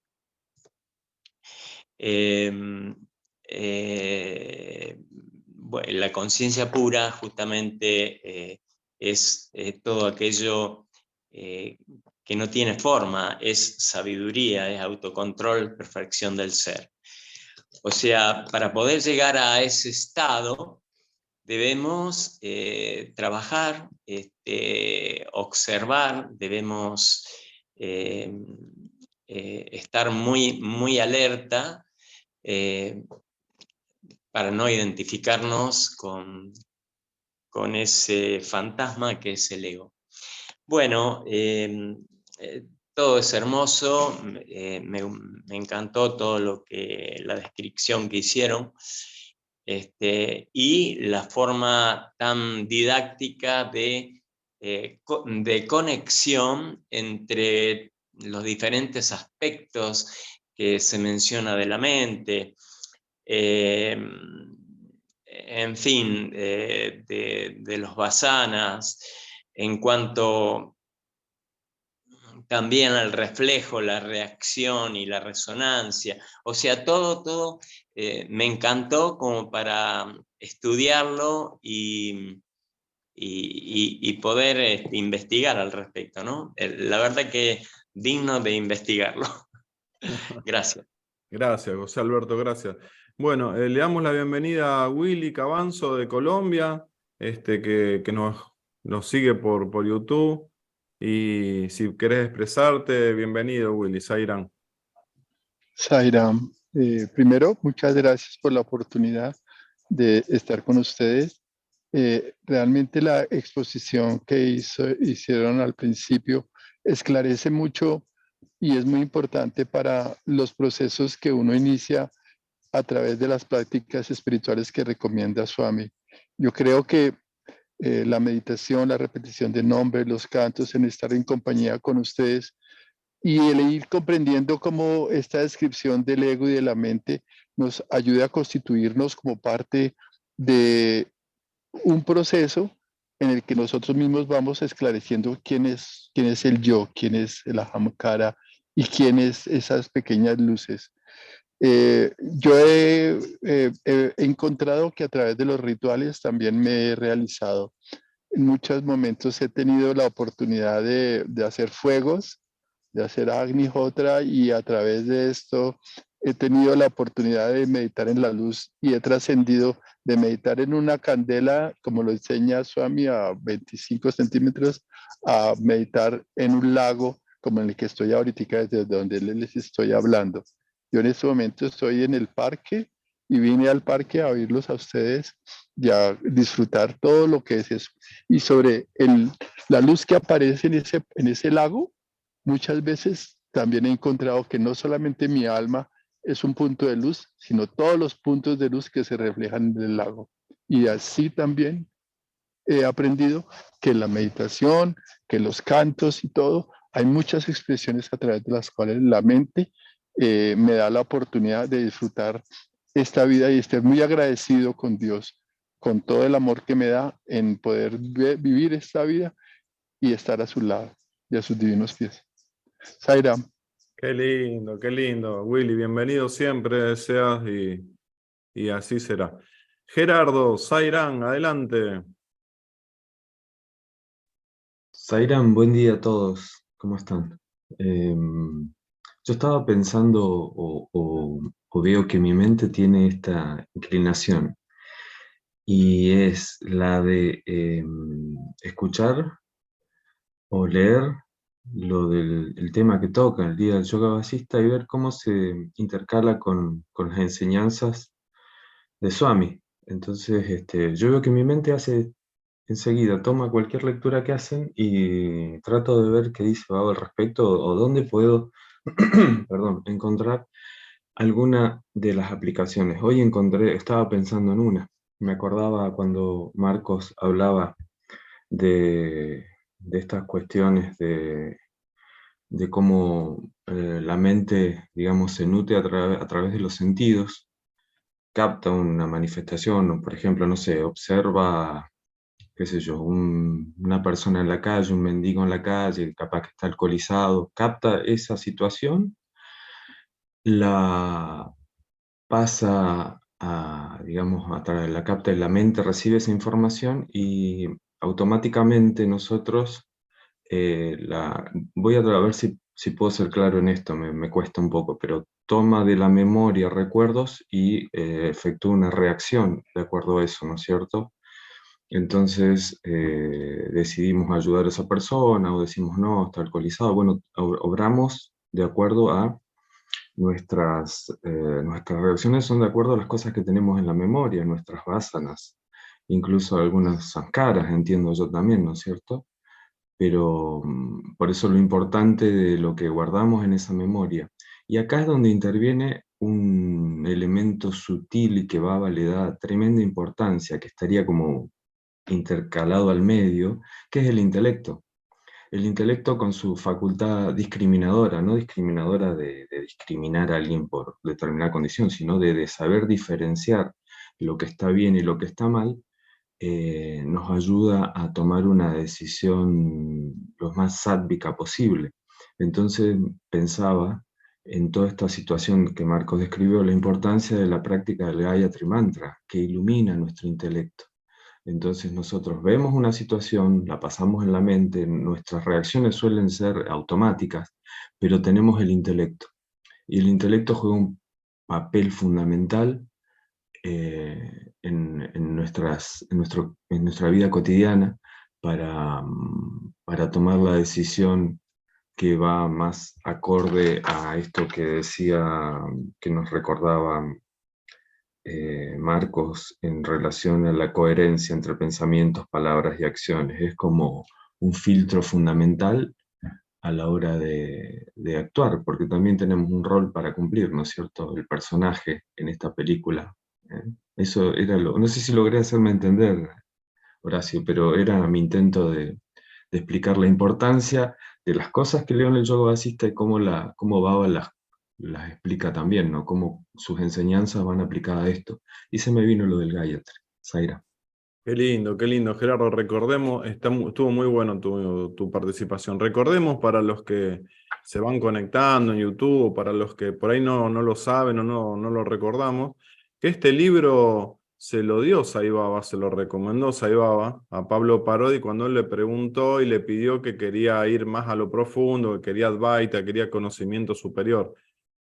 Bueno, la conciencia pura justamente es todo aquello que no tiene forma, es sabiduría, es autocontrol, perfección del ser. O sea, para poder llegar a ese estado debemos trabajar, observar, debemos estar muy alerta para no identificarnos con ese fantasma que es el ego. Bueno, todo es hermoso, me encantó todo la descripción que hicieron, y la forma tan didáctica de conexión entre los diferentes aspectos que se menciona de la mente, en fin, de los vasanas, en cuanto también al reflejo, la reacción y la resonancia. O sea, todo me encantó como para estudiarlo y poder investigar al respecto, ¿no? La verdad que digno de investigarlo. Gracias. Gracias, José Alberto, gracias. Bueno, le damos la bienvenida a Willy Cabanzo de Colombia, que nos sigue por YouTube. Y si querés expresarte, bienvenido, Willy. Sairam. Sairam, primero, muchas gracias por la oportunidad de estar con ustedes. Realmente la exposición que hicieron al principio esclarece mucho y es muy importante para los procesos que uno inicia a través de las prácticas espirituales que recomienda Swami. Yo creo que la meditación, la repetición de nombres, los cantos, en estar en compañía con ustedes y el ir comprendiendo cómo esta descripción del ego y de la mente nos ayuda a constituirnos como parte de un proceso en el que nosotros mismos vamos esclareciendo quién es el yo, quién es el ahamkara y quién es esas pequeñas luces. Yo he encontrado que a través de los rituales también me he realizado. En muchos momentos he tenido la oportunidad de hacer fuegos, de hacer Agnihotra, y a través de esto he tenido la oportunidad de meditar en la luz y he trascendido de meditar en una candela, como lo enseña Swami, a 25 centímetros, a meditar en un lago, como en el que estoy ahorita, desde donde les estoy hablando. Yo en este momento estoy en el parque y vine al parque a oírlos a ustedes y a disfrutar todo lo que es eso. Y sobre la luz que aparece en ese lago, muchas veces también he encontrado que no solamente mi alma es un punto de luz, sino todos los puntos de luz que se reflejan en el lago. Y así también he aprendido que la meditación, que los cantos y todo, hay muchas expresiones a través de las cuales la mente me da la oportunidad de disfrutar esta vida y estoy muy agradecido con Dios, con todo el amor que me da en poder vivir esta vida y estar a su lado y a sus divinos pies. Sairam. Qué lindo, Willy. Bienvenido siempre seas y así será. Gerardo, Sairam, adelante. Sairam, buen día a todos, ¿cómo están? Yo estaba pensando o veo que mi mente tiene esta inclinación y es la de escuchar o leer el tema que toca el día del yoga vasista y ver cómo se intercala con las enseñanzas de Swami. Entonces, yo veo que mi mente hace enseguida, toma cualquier lectura que hacen y trato de ver qué dice Baba al respecto o dónde puedo perdón, encontrar alguna de las aplicaciones. Hoy estaba pensando en una. Me acordaba cuando Marcos hablaba de estas cuestiones de cómo la mente, digamos, se nutre a través de los sentidos, capta una manifestación, o por ejemplo, no sé, observa, qué sé yo, una persona en la calle, un mendigo en la calle, capaz que está alcoholizado, capta esa situación, la pasa a, digamos, la capta en la mente, recibe esa información y automáticamente nosotros, voy a ver si puedo ser claro en esto, me cuesta un poco, pero toma de la memoria recuerdos y efectúa una reacción de acuerdo a eso, ¿no es cierto? Entonces decidimos ayudar a esa persona o decimos no, está alcoholizado. Bueno, obramos de acuerdo a nuestras reacciones son de acuerdo a las cosas que tenemos en la memoria, nuestras vásanas, incluso algunas sanskaras, entiendo yo también, ¿no es cierto? Pero por eso lo importante de lo que guardamos en esa memoria. Y acá es donde interviene un elemento sutil y que Baba le da tremenda importancia, que estaría como intercalado al medio, que es el intelecto. El intelecto con su facultad discriminadora, no discriminadora de discriminar a alguien por determinada condición, sino de saber diferenciar lo que está bien y lo que está mal, nos ayuda a tomar una decisión lo más sádvica posible. Entonces pensaba en toda esta situación que Marcos describió, la importancia de la práctica del Gayatri Mantra, que ilumina nuestro intelecto. Entonces nosotros vemos una situación, la pasamos en la mente, nuestras reacciones suelen ser automáticas, pero tenemos el intelecto. Y el intelecto juega un papel fundamental en nuestra vida cotidiana para tomar la decisión que va más acorde a esto que decía, que nos recordaba Marcos en relación a la coherencia entre pensamientos, palabras y acciones. Es como un filtro fundamental a la hora de actuar, porque también tenemos un rol para cumplir, ¿no es cierto? El personaje en esta película. Eso era no sé si logré hacerme entender, Horacio, pero era mi intento de explicar la importancia de las cosas que leo en el yoga vasista y cómo Baba las explica también, ¿no? Cómo sus enseñanzas van aplicadas a esto. Y se me vino lo del Gayatri, Zaira. Qué lindo, Gerardo. Recordemos, estuvo muy bueno tu participación. Recordemos para los que se van conectando en YouTube, para los que por ahí no lo saben o no lo recordamos, que este libro se lo dio Sai Baba, se lo recomendó Sai Baba a Pablo Parodi cuando él le preguntó y le pidió que quería ir más a lo profundo, que quería Advaita, quería conocimiento superior.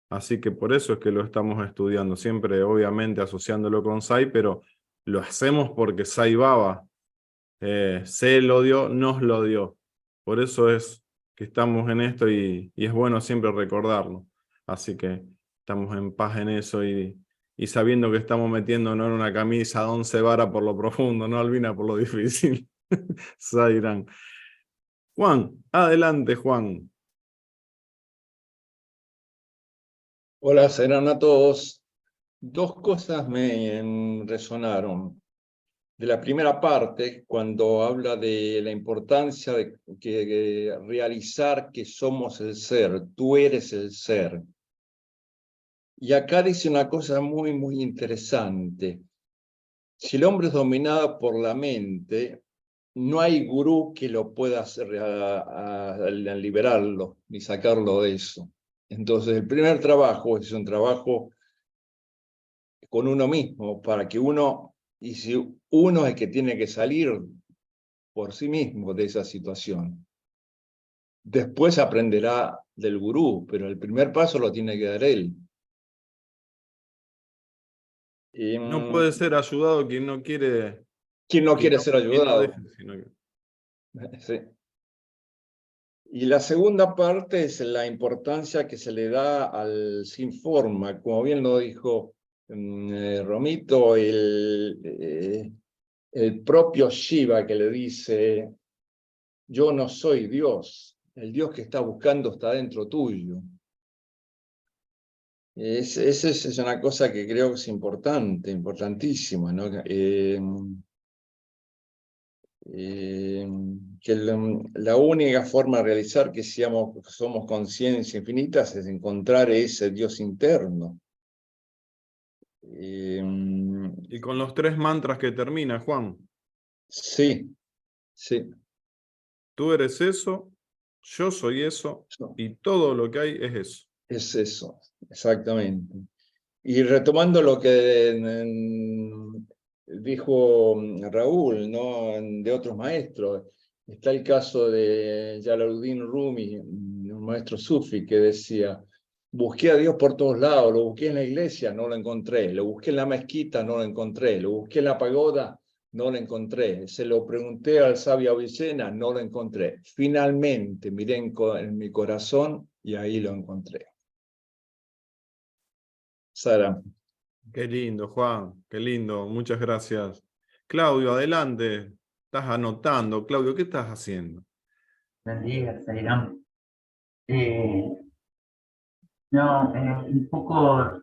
Así que por eso es que lo estamos estudiando, siempre obviamente asociándolo con Sai, pero lo hacemos porque Sai Baba se lo dio, nos lo dio. Por eso es que estamos en esto y es bueno siempre recordarlo. Así que estamos en paz en eso y sabiendo que estamos metiéndonos en una camisa de 11 varas por lo profundo, no Albina por lo difícil. Sairán. Juan, adelante Juan. Hola, serán a todos. Dos cosas me resonaron. De la primera parte, cuando habla de la importancia de realizar que somos el ser, tú eres el ser. Y acá dice una cosa muy, muy interesante. Si el hombre es dominado por la mente, no hay gurú que lo pueda hacer a liberarlo, ni sacarlo de eso. Entonces, el primer trabajo es un trabajo con uno mismo, para que uno, y si uno es el que tiene que salir por sí mismo de esa situación. Después aprenderá del gurú, pero el primer paso lo tiene que dar él. No puede ser ayudado quien no quiere... Quien no quiere ser ayudado. Sí. Y la segunda parte es la importancia que se le da al sin forma, como bien lo dijo Romito, el propio Shiva que le dice, yo no soy Dios, el Dios que está buscando está dentro tuyo. Esa es una cosa que creo que es importante, importantísima, ¿no? Que la única forma de realizar que somos conciencia infinitas es encontrar ese Dios interno. Y con los 3 mantras que termina, Juan. Sí, sí. Tú eres eso, yo soy eso, y todo lo que hay es eso. Es eso, exactamente. Y retomando lo que dijo Raúl, ¿no? De otros maestros, está el caso de Jalaluddin Rumi, un maestro sufi, que decía, busqué a Dios por todos lados, lo busqué en la iglesia, no lo encontré, lo busqué en la mezquita, no lo encontré, lo busqué en la pagoda, no lo encontré, se lo pregunté al sabio Avicena, no lo encontré. Finalmente miré en mi corazón y ahí lo encontré. Sara. Qué lindo, Juan, qué lindo, muchas gracias. Claudio, adelante. Estás anotando. Claudio, ¿qué estás haciendo? Buen día, Sairán. Un poco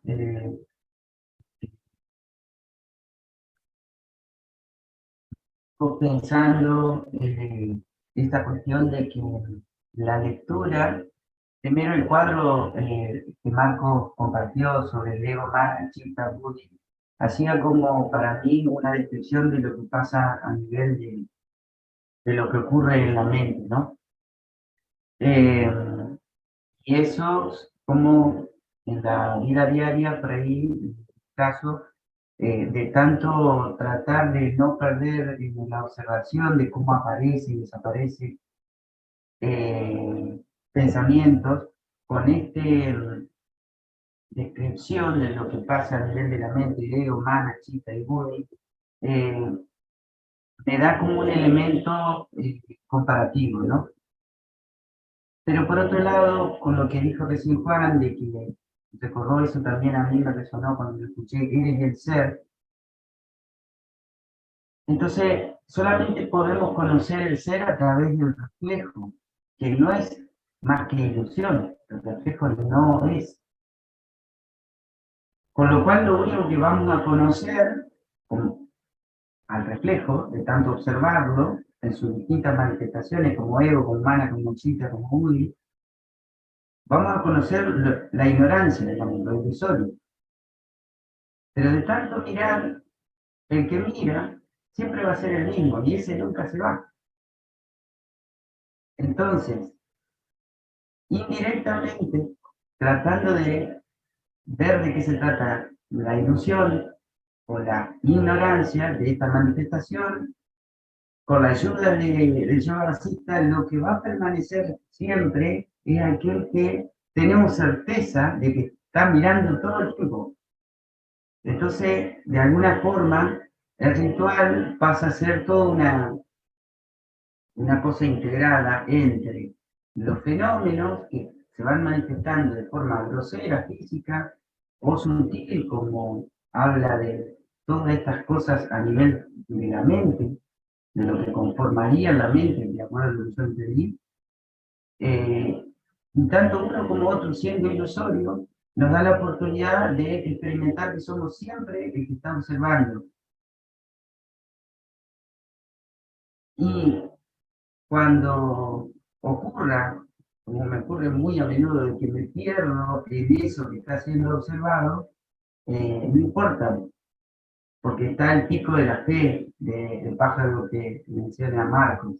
pensando esta cuestión de que la lectura, primero el cuadro que Marco compartió sobre el ego, Mana, Chitta, Buddhi, hacía como para mí una descripción de lo que pasa a nivel de lo que ocurre en la mente, ¿no? Y eso, como en la vida diaria, por ahí, en este caso, de tanto tratar de no perder la observación de cómo aparece y desaparece pensamientos, con esta descripción de lo que pasa a nivel de la mente, ego, mana, chitta y buddhi, me da como un elemento comparativo, ¿no? Pero por otro lado, con lo que dijo recién Juan, de que recordó eso también a mí me resonó cuando lo escuché, eres el ser. Entonces, solamente podemos conocer el ser a través del reflejo, que no es más que ilusión, el reflejo no es. Con lo cual lo único que vamos a conocer al reflejo, de tanto observarlo, en sus distintas manifestaciones, como ego, como mana, como chita, como Udi, vamos a conocer la ignorancia, digamos, lo ilusorio. Pero de tanto mirar, el que mira siempre va a ser el mismo, y ese nunca se va. Entonces, indirectamente, tratando de ver de qué se trata la ilusión o la ignorancia de esta manifestación, con la ayuda del yoga vasista, lo que va a permanecer siempre es aquel que tenemos certeza de que está mirando todo el tiempo. Entonces, de alguna forma, el ritual pasa a ser toda una cosa integrada entre los fenómenos que se van manifestando de forma grosera, física, o sutil, como habla de todas estas cosas a nivel de la mente, de lo que conformaría la mente, de acuerdo a lo que yo entendí. Y tanto uno como otro, siendo ilusorio, nos da la oportunidad de experimentar que somos siempre el que está observando. Y cuando ocurra, como me ocurre muy a menudo, de que me pierdo en eso que está siendo observado, no importa, porque está el pico de la fe del pájaro que menciona Marcos.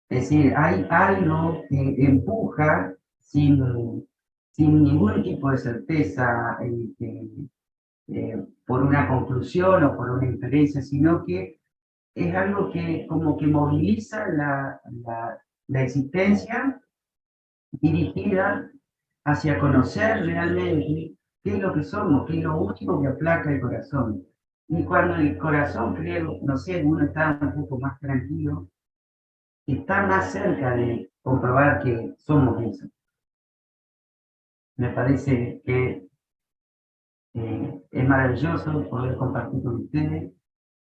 Es decir, hay algo que empuja sin ningún tipo de certeza por una conclusión o por una inferencia, sino que es algo que como que moviliza la existencia dirigida hacia conocer realmente qué es lo que somos, qué es lo único que aplaca el corazón. Y cuando el corazón, creo, no sé, uno está un poco más tranquilo, está más cerca de comprobar que somos eso. Me parece que es maravilloso poder compartir con ustedes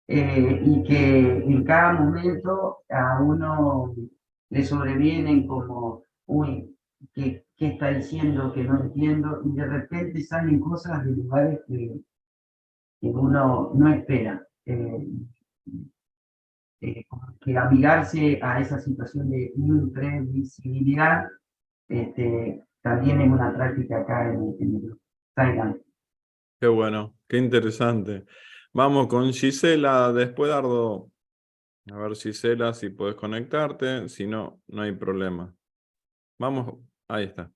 y que en cada momento a uno le sobrevienen como, uy, ¿qué está diciendo que no entiendo? Y de repente salen cosas de lugares que uno no espera. Como que amigarse a esa situación de imprevisibilidad también es una práctica acá en el Thailand. Qué bueno, qué interesante. Vamos con Gisela, después Dardo. A ver, Gisela, si puedes conectarte, si no, no hay problema. Vamos, ahí está.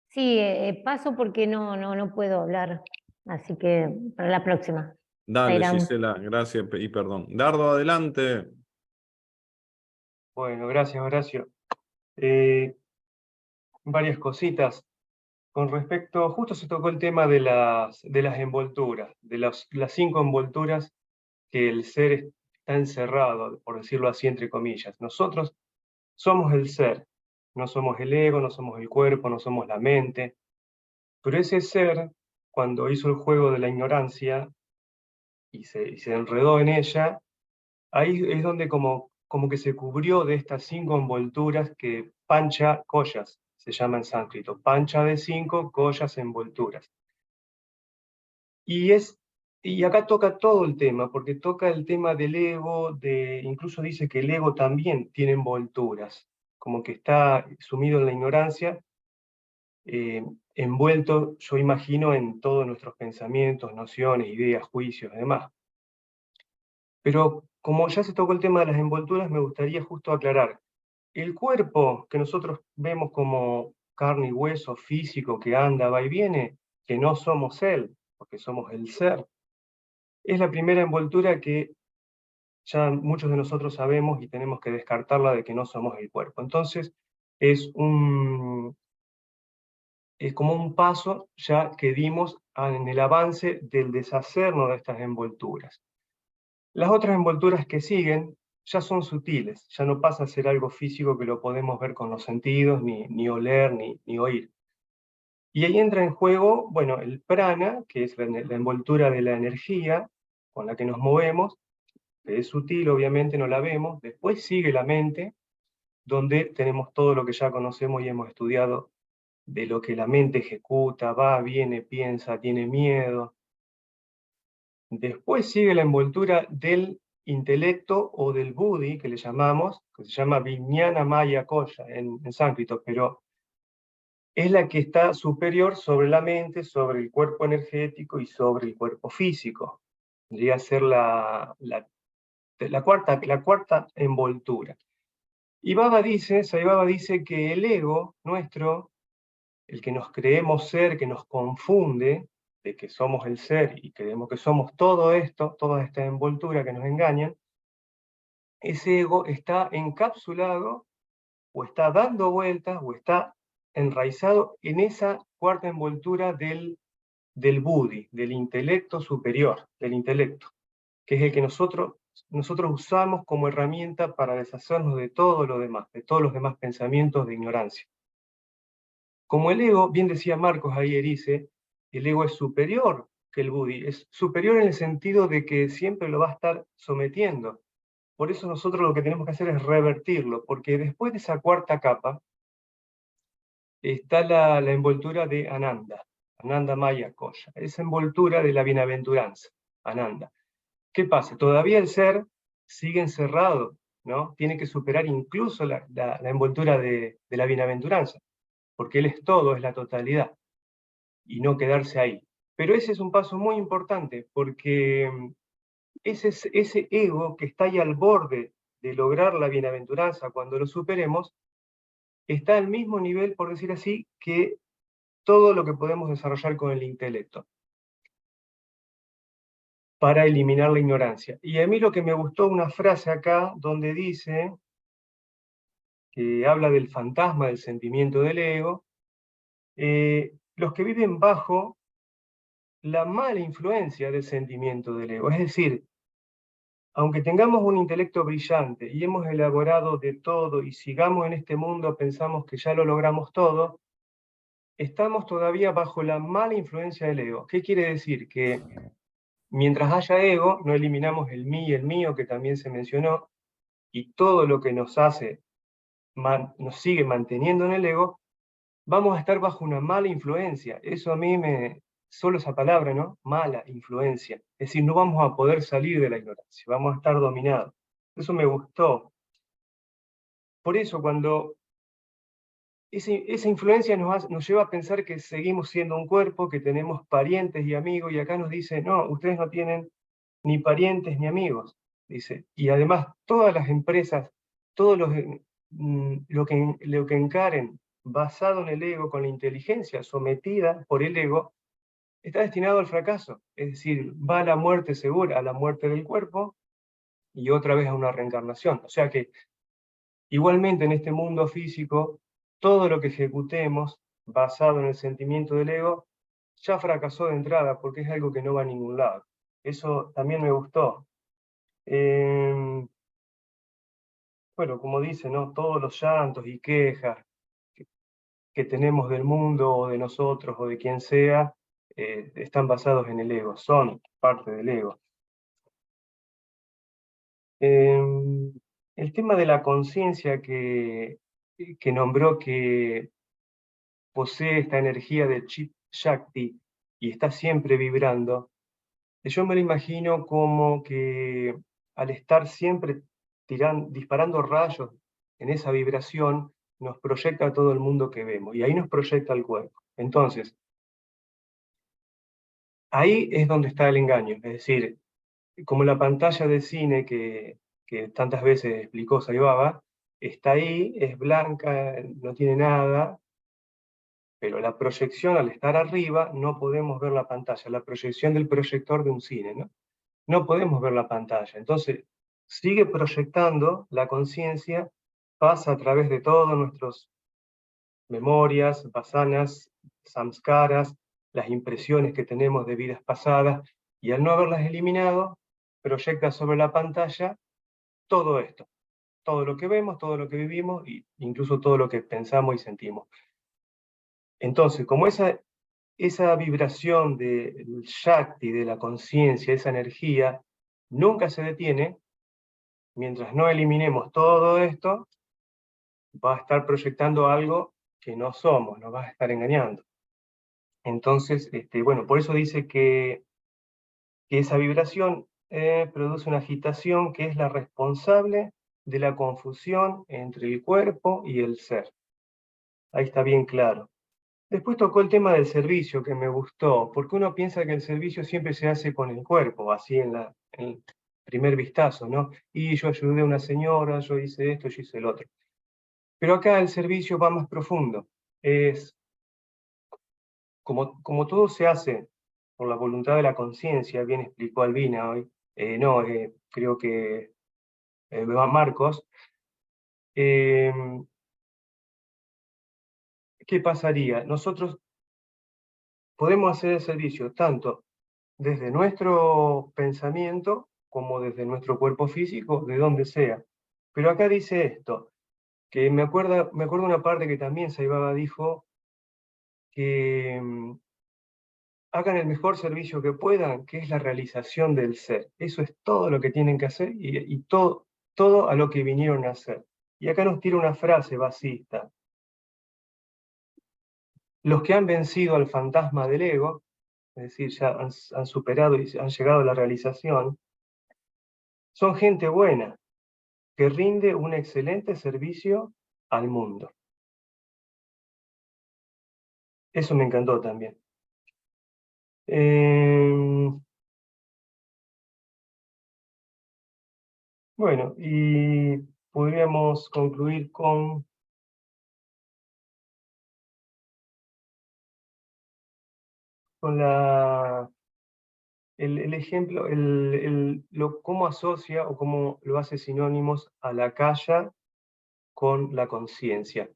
Sí, paso porque no puedo hablar, así que para la próxima. Dale, Sairam. Gisela, gracias y perdón. Dardo, adelante. Bueno, gracias, Horacio. Varias cositas. Con respecto, justo se tocó el tema de las envolturas, de las 5 envolturas que el ser está encerrado, por decirlo así, entre comillas. Nosotros somos el ser, no somos el ego, no somos el cuerpo, no somos la mente, pero ese ser, cuando hizo el juego de la ignorancia y se enredó en ella, ahí es donde como que se cubrió de estas 5 envolturas que pancha collas, se llama en sánscrito, pancha de 5, collas envolturas. Y acá toca todo el tema, porque toca el tema del ego, incluso dice que el ego también tiene envolturas, como que está sumido en la ignorancia, envuelto, yo imagino, en todos nuestros pensamientos, nociones, ideas, juicios y demás. Pero como ya se tocó el tema de las envolturas, me gustaría justo aclarar. El cuerpo que nosotros vemos como carne y hueso físico que anda, va y viene, que no somos él, porque somos el ser, es la primera envoltura que ya muchos de nosotros sabemos y tenemos que descartarla de que no somos el cuerpo. Entonces, es como un paso ya que dimos en el avance del deshacernos de estas envolturas. Las otras envolturas que siguen ya son sutiles, ya no pasa a ser algo físico que lo podemos ver con los sentidos, ni oler, ni oír. Y ahí entra en juego, bueno, el prana, que es la envoltura de la energía con la que nos movemos, que es sutil, obviamente no la vemos. Después sigue la mente, donde tenemos todo lo que ya conocemos y hemos estudiado de lo que la mente ejecuta, va, viene, piensa, tiene miedo. Después sigue la envoltura del intelecto o del buddhi, que le llamamos, que se llama Vijnana Maya Koya en sánscrito, pero es la que está superior sobre la mente, sobre el cuerpo energético y sobre el cuerpo físico. Podría ser la cuarta envoltura. Y Sai Baba dice que el ego nuestro, el que nos creemos ser, que nos confunde, de que somos el ser y creemos que somos todo esto, toda esta envoltura que nos engañan, ese ego está encapsulado o está dando vueltas o está enraizado en esa cuarta envoltura del buddhi, del intelecto superior, del intelecto, que es el que nosotros usamos como herramienta para deshacernos de todo lo demás, de todos los demás pensamientos de ignorancia. Como el ego, bien decía Marcos ayer, dice, el ego es superior que el buddhi, es superior en el sentido de que siempre lo va a estar sometiendo. Por eso nosotros lo que tenemos que hacer es revertirlo, porque después de esa cuarta capa está la envoltura de Ananda, Ananda Maya Koya, esa envoltura de la bienaventuranza, Ananda. ¿Qué pasa? Todavía el ser sigue encerrado, ¿no? Tiene que superar incluso la envoltura de la bienaventuranza, porque él es todo, es la totalidad, y no quedarse ahí. Pero ese es un paso muy importante, porque ese ego que está ahí al borde de lograr la bienaventuranza, cuando lo superemos, está al mismo nivel, por decir así, que todo lo que podemos desarrollar con el intelecto, para eliminar la ignorancia. Y a mí lo que me gustó, una frase acá, donde dice, que habla del fantasma del sentimiento del ego, los que viven bajo la mala influencia del sentimiento del ego. Es decir, aunque tengamos un intelecto brillante y hemos elaborado de todo y sigamos en este mundo, pensamos que ya lo logramos todo, estamos todavía bajo la mala influencia del ego. ¿Qué quiere decir? Que mientras haya ego, no eliminamos el mí y el mío, que también se mencionó, y todo lo que nos hace, nos sigue manteniendo en el ego, vamos a estar bajo una mala influencia. Eso a mí solo esa palabra, ¿no? Mala influencia. Es decir, no vamos a poder salir de la ignorancia, vamos a estar dominados. Eso me gustó. Por eso cuando esa influencia nos lleva a pensar que seguimos siendo un cuerpo, que tenemos parientes y amigos, y acá nos dice, no, ustedes no tienen ni parientes ni amigos, dice. Y además todas las empresas, todo lo que encaren basado en el ego, con la inteligencia sometida por el ego, está destinado al fracaso. Es decir, va a la muerte segura, a la muerte del cuerpo, y otra vez a una reencarnación. O sea que, igualmente en este mundo físico, todo lo que ejecutemos basado en el sentimiento del ego, ya fracasó de entrada, porque es algo que no va a ningún lado. Eso también me gustó. Bueno, como dice, ¿no? Todos los llantos y quejas que tenemos del mundo, o de nosotros, o de quien sea, están basados en el ego, son parte del ego. El tema de la conciencia que nombró, que posee esta energía de Chit Shakti y está siempre vibrando, yo me lo imagino como que al estar siempre disparando rayos en esa vibración, nos proyecta a todo el mundo que vemos, y ahí nos proyecta el cuerpo. Entonces, ahí es donde está el engaño, es decir, como la pantalla de cine que tantas veces explicó Sai Baba, está ahí, es blanca, no tiene nada, pero la proyección, al estar arriba, no podemos ver la pantalla, la proyección del proyector de un cine, ¿no? No podemos ver la pantalla. Entonces, sigue proyectando la conciencia, pasa a través de todas nuestras memorias, vasanas, samskaras, las impresiones que tenemos de vidas pasadas, y al no haberlas eliminado, proyecta sobre la pantalla todo esto, todo lo que vemos, todo lo que vivimos, e incluso todo lo que pensamos y sentimos. Entonces, como esa vibración del Shakti, de la conciencia, esa energía, nunca se detiene, mientras no eliminemos todo esto, va a estar proyectando algo que no somos, nos va a estar engañando. Entonces, bueno, por eso dice que esa vibración produce una agitación que es la responsable de la confusión entre el cuerpo y el ser. Ahí está bien claro. Después tocó el tema del servicio, que me gustó, porque uno piensa que el servicio siempre se hace con el cuerpo, así en el primer vistazo, ¿no? Y yo ayudé a una señora, yo hice esto, yo hice el otro. Pero acá el servicio va más profundo. Es como todo se hace por la voluntad de la conciencia, bien explicó Albina hoy, creo que Marcos, ¿qué pasaría? Nosotros podemos hacer el servicio tanto desde nuestro pensamiento como desde nuestro cuerpo físico, de donde sea. Pero acá dice esto, que me acuerdo una parte que también Saibaba dijo, que hagan el mejor servicio que puedan, que es la realización del ser. Eso es todo lo que tienen que hacer y todo a lo que vinieron a hacer. Y acá nos tira una frase basista. Los que han vencido al fantasma del ego, es decir, ya han superado y han llegado a la realización, son gente buena, que rinde un excelente servicio al mundo. Eso me encantó también. Bueno, y podríamos concluir con el ejemplo, cómo asocia o cómo lo hace sinónimos a la calla con la conciencia.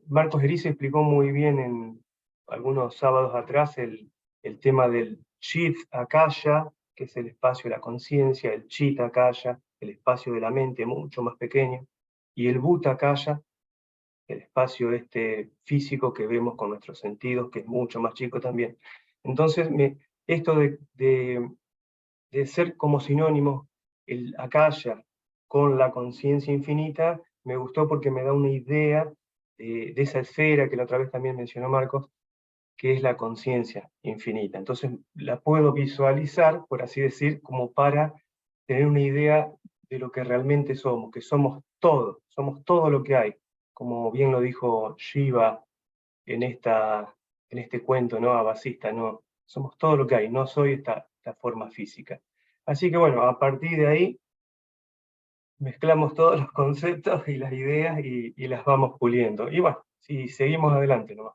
Marcos Erice explicó muy bien en algunos sábados atrás el tema del chit akaya, que es el espacio de la conciencia, el chit akaya, el espacio de la mente mucho más pequeño, y el bhuta akaya, el espacio físico que vemos con nuestros sentidos, que es mucho más chico también. Entonces, esto de ser como sinónimo el akaya con la conciencia infinita, me gustó porque me da una idea de esa esfera que la otra vez también mencionó Marcos, que es la conciencia infinita. Entonces la puedo visualizar, por así decir, como para tener una idea de lo que realmente somos, que somos todo lo que hay, como bien lo dijo Shiva en este cuento, ¿no? Abasista, ¿no? Somos todo lo que hay, no soy esta forma física. Así que bueno, a partir de ahí mezclamos todos los conceptos y las ideas y las vamos puliendo. Y bueno, si seguimos adelante nomás.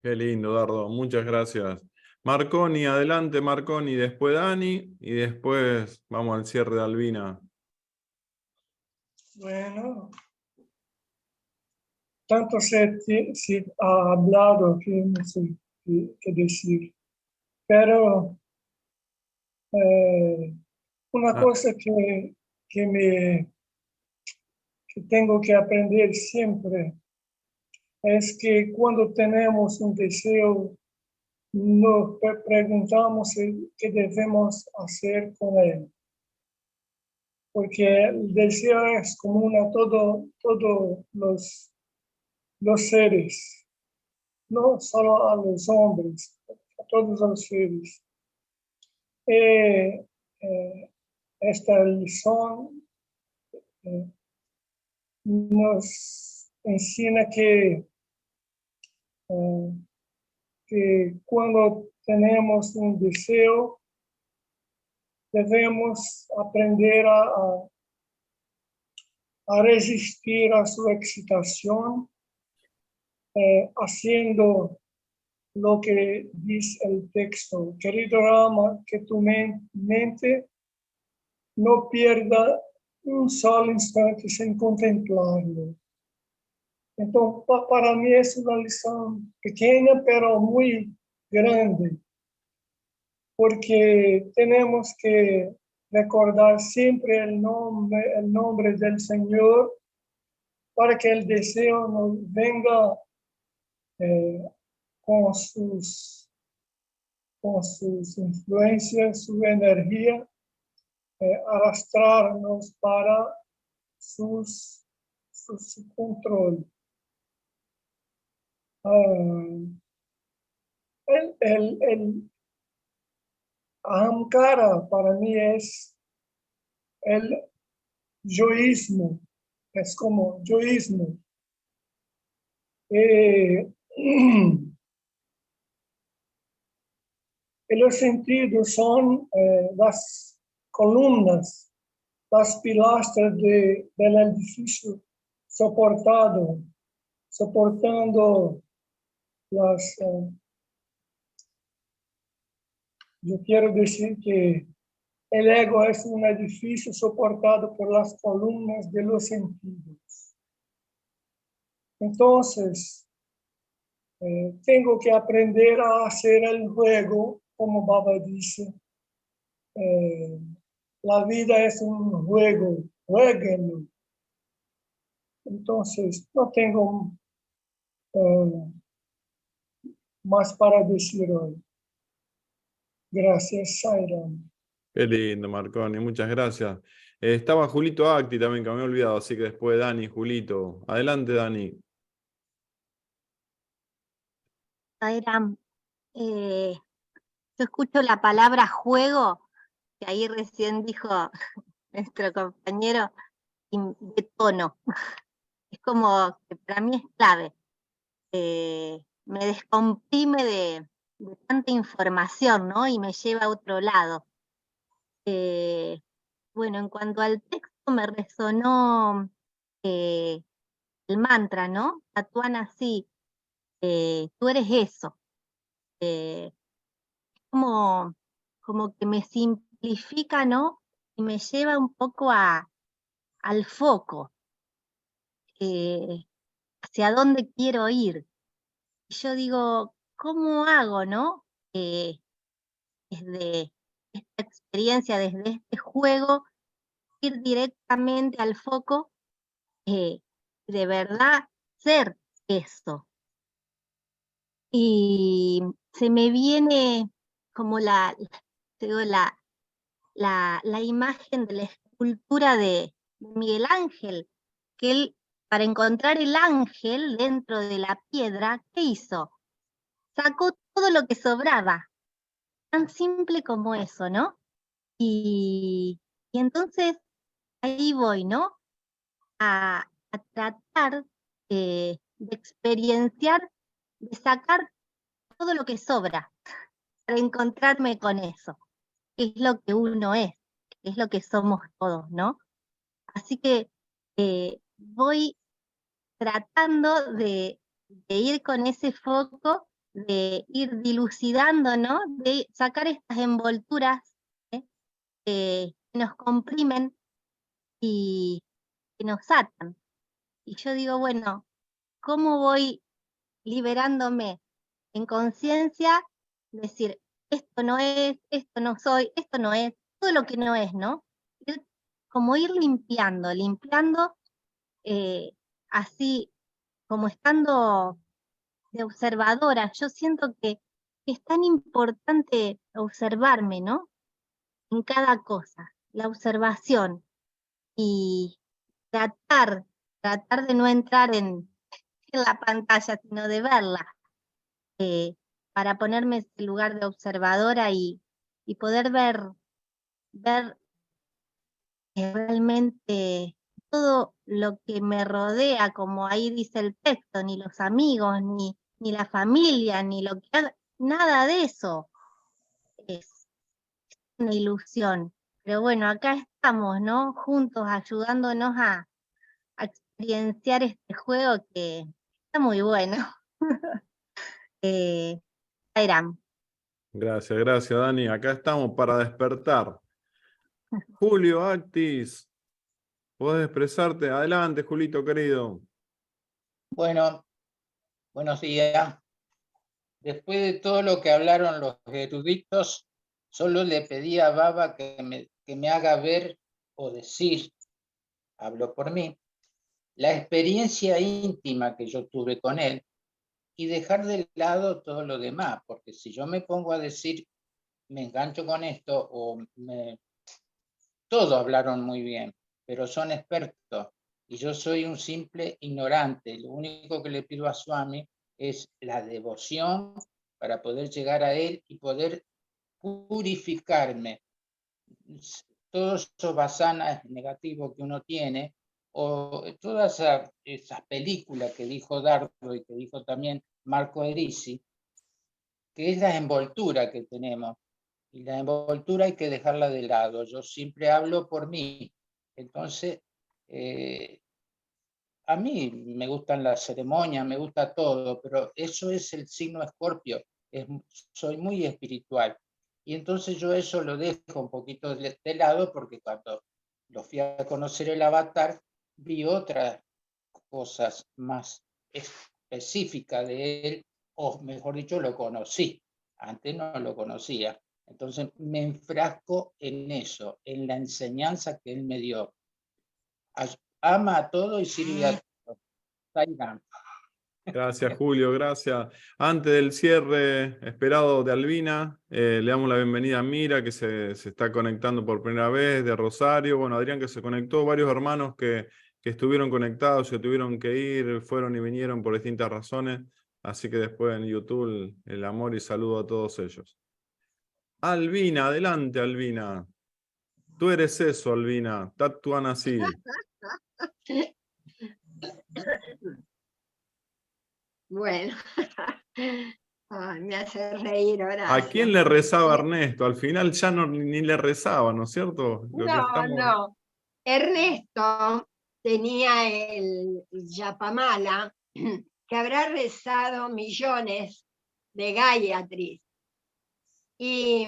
Qué lindo, Dardo. Muchas gracias. Marconi, adelante, Marconi, después Dani, y después vamos al cierre de Albina. Bueno, tanto se ha hablado que no sé qué decir, pero una cosa que tengo que aprender siempre es que cuando tenemos un deseo, nos preguntamos qué debemos hacer con él. Porque el deseo es común a todos los seres, no solo a los hombres, a todos los seres. Esta lición nos enseña que cuando tenemos un deseo, debemos aprender a resistir a su excitación, haciendo lo que dice el texto. Querido Rama, que tu mente no pierda un solo instante sin contemplarlo. Entonces, para mí es una lección pequeña, pero muy grande, porque tenemos que recordar siempre el nombre del Señor para que el deseo nos venga con sus influencias, su energía, arrastrarnos para sus su control. El ahamkara para mí es el yoísmo, es como yoísmo. Los sentidos son las columnas, las pilastras del edificio soportando las... yo quiero decir que el ego es un edificio soportado por las columnas de los sentidos. Entonces, tengo que aprender a hacer el juego, como Baba dice. La vida es un juego, jueguenlo. Entonces, no tengo más para decir hoy. Gracias, Sairam. Qué lindo, Marconi, muchas gracias. Estaba Julito Acti también, que me había olvidado, así que después Dani, Julito. Adelante, Dani. Sairam, yo escucho la palabra juego, que ahí recién dijo nuestro compañero, de tono. Es como que para mí es clave. Me descomprime de tanta información, ¿no? Y me lleva a otro lado. Bueno, en cuanto al texto me resonó el mantra, ¿no? Tatúan así, tú eres eso. Como que me simplifica, ¿no? Y me lleva un poco al foco, hacia dónde quiero ir. Y yo digo, ¿cómo hago, no? Desde esta experiencia, desde este juego, ir directamente al foco, de verdad ser eso. Y se me viene como la imagen de la escultura de Miguel Ángel, que él, para encontrar el ángel dentro de la piedra, ¿qué hizo? Sacó todo lo que sobraba, tan simple como eso, ¿no? Y entonces ahí voy, ¿no? A tratar de experienciar, de sacar todo lo que sobra, para encontrarme con eso, que es lo que uno es, que es lo que somos todos, ¿no? Así que voy tratando de ir con ese foco, de ir dilucidando, ¿no? De sacar estas envolturas que nos comprimen y que nos atan. Y yo digo, bueno, ¿cómo voy liberándome en conciencia? Decir, esto no es, esto no soy, esto no es, todo lo que no es, ¿no? Como ir limpiando, así como estando de observadora. Yo siento que es tan importante observarme, ¿no? En cada cosa, la observación, y tratar de no entrar en la pantalla, sino de verla, para ponerme en ese lugar de observadora y poder ver realmente todo lo que me rodea, como ahí dice el texto, ni los amigos, ni la familia, ni lo que haga, nada de eso es una ilusión. Pero bueno, acá estamos, ¿no? Juntos, ayudándonos a experienciar este juego que está muy bueno. Sairam. Gracias, Dani. Acá estamos para despertar. Julio Actis, ¿podés expresarte? Adelante, Julito, querido. Bueno, buenos días. Después de todo lo que hablaron los eruditos, solo le pedí a Baba que me haga ver o decir, hablo por mí, la experiencia íntima que yo tuve con él y dejar de lado todo lo demás, porque si yo me pongo a decir, me engancho con esto, todos hablaron muy bien, pero son expertos. y yo soy un simple ignorante. Lo único que le pido a Swami es la devoción para poder llegar a él y poder purificarme. Todos esos vasanas negativos que uno tiene, o todas esas películas que dijo Dardo y que dijo también Marco Erisi, que es la envoltura que tenemos. Y la envoltura hay que dejarla de lado. Yo siempre hablo por mí. Entonces, a mí me gustan las ceremonias, me gusta todo, pero eso es el signo Escorpio. Soy muy espiritual. Y entonces yo eso lo dejo un poquito de lado, porque cuando lo fui a conocer el avatar, vi otras cosas más específicas de él, o mejor dicho, lo conocí. Antes no lo conocía. Entonces me enfrasco en eso, en la enseñanza que él me dio. Ama a todo y sirve a todo. Sairam. Gracias, Julio, gracias. Antes del cierre esperado de Albina, le damos la bienvenida a Mira, que se está conectando por primera vez, de Rosario. Bueno, Adrián, que se conectó, varios hermanos que estuvieron conectados, se tuvieron que ir, fueron y vinieron por distintas razones. Así que después en YouTube, el amor y saludo a todos ellos. Albina, adelante, Albina. Tú eres eso, Albina. Tatuan así. Bueno, ay, me hace reír, Horacio. ¿A quién le rezaba Ernesto? Al final ya no, ni le rezaba, ¿no es cierto? No. Ernesto tenía el Yapamala, que habrá rezado millones de Gayatri. Y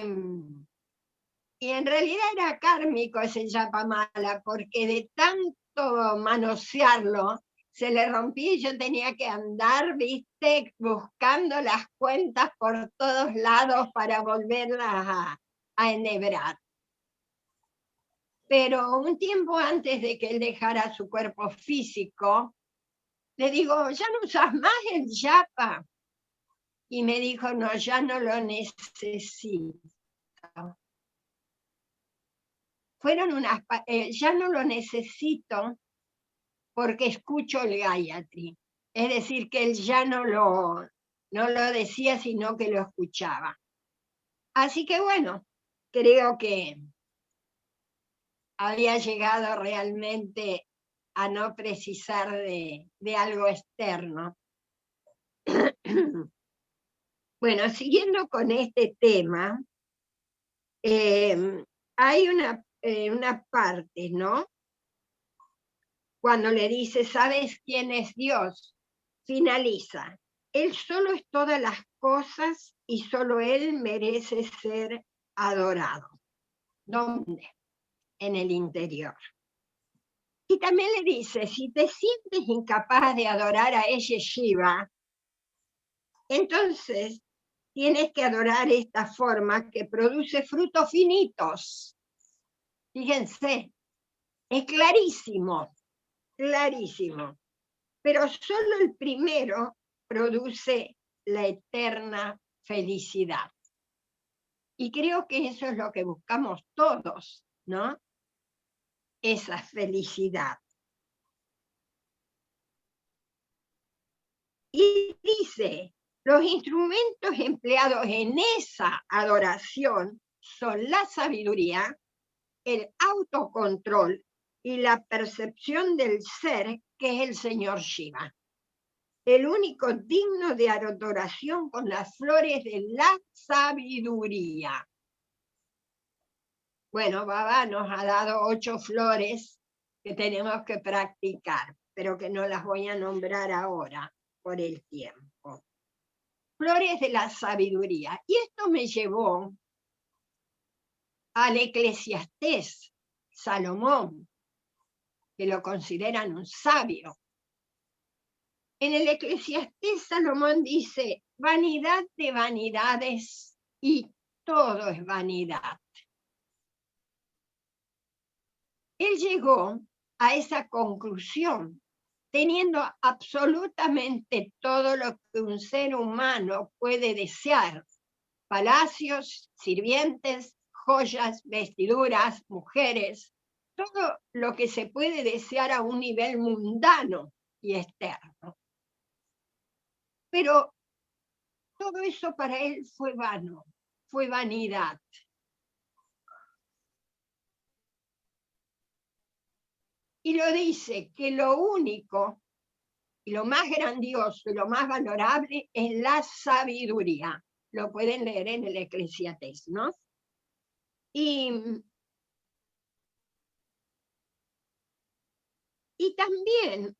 en realidad era kármico ese Yapamala, porque de tanto manosearlo, se le rompía y yo tenía que andar, viste, buscando las cuentas por todos lados para volverlas a enhebrar. Pero un tiempo antes de que él dejara su cuerpo físico, le digo, ¿ya no usas más el yapa? Y me dijo, no, ya no lo necesito. Ya no lo necesito porque escucho el Gayatri. Es decir, que él ya no lo decía, sino que lo escuchaba. Así que bueno, creo que había llegado realmente a no precisar de algo externo. Bueno, siguiendo con este tema, hay una parte, ¿no? Cuando le dice, ¿sabes quién es Dios? Finaliza, Él solo es todas las cosas y solo Él merece ser adorado. ¿Dónde? En el interior. Y también le dice, si te sientes incapaz de adorar a ese Shiva, entonces tienes que adorar esta forma que produce frutos finitos. Fíjense, es clarísimo, clarísimo. Pero solo el primero produce la eterna felicidad. Y creo que eso es lo que buscamos todos, ¿no? Esa felicidad. Y dice, los instrumentos empleados en esa adoración son la sabiduría, el autocontrol y la percepción del ser, que es el Señor Shiva. El único digno de adoración con las flores de la sabiduría. Bueno, Baba nos ha dado 8 flores que tenemos que practicar, pero que no las voy a nombrar ahora por el tiempo. Flores de la sabiduría. Y esto me llevó al Eclesiastés, Salomón, que lo consideran un sabio. En el Eclesiastés, Salomón dice, vanidad de vanidades y todo es vanidad. Él llegó a esa conclusión, teniendo absolutamente todo lo que un ser humano puede desear: palacios, sirvientes, joyas, vestiduras, mujeres, todo lo que se puede desear a un nivel mundano y externo. Pero todo eso para él fue vano, fue vanidad. Y lo dice que lo único y lo más grandioso y lo más valorable es la sabiduría. Lo pueden leer en el Eclesiastés, ¿no? Y también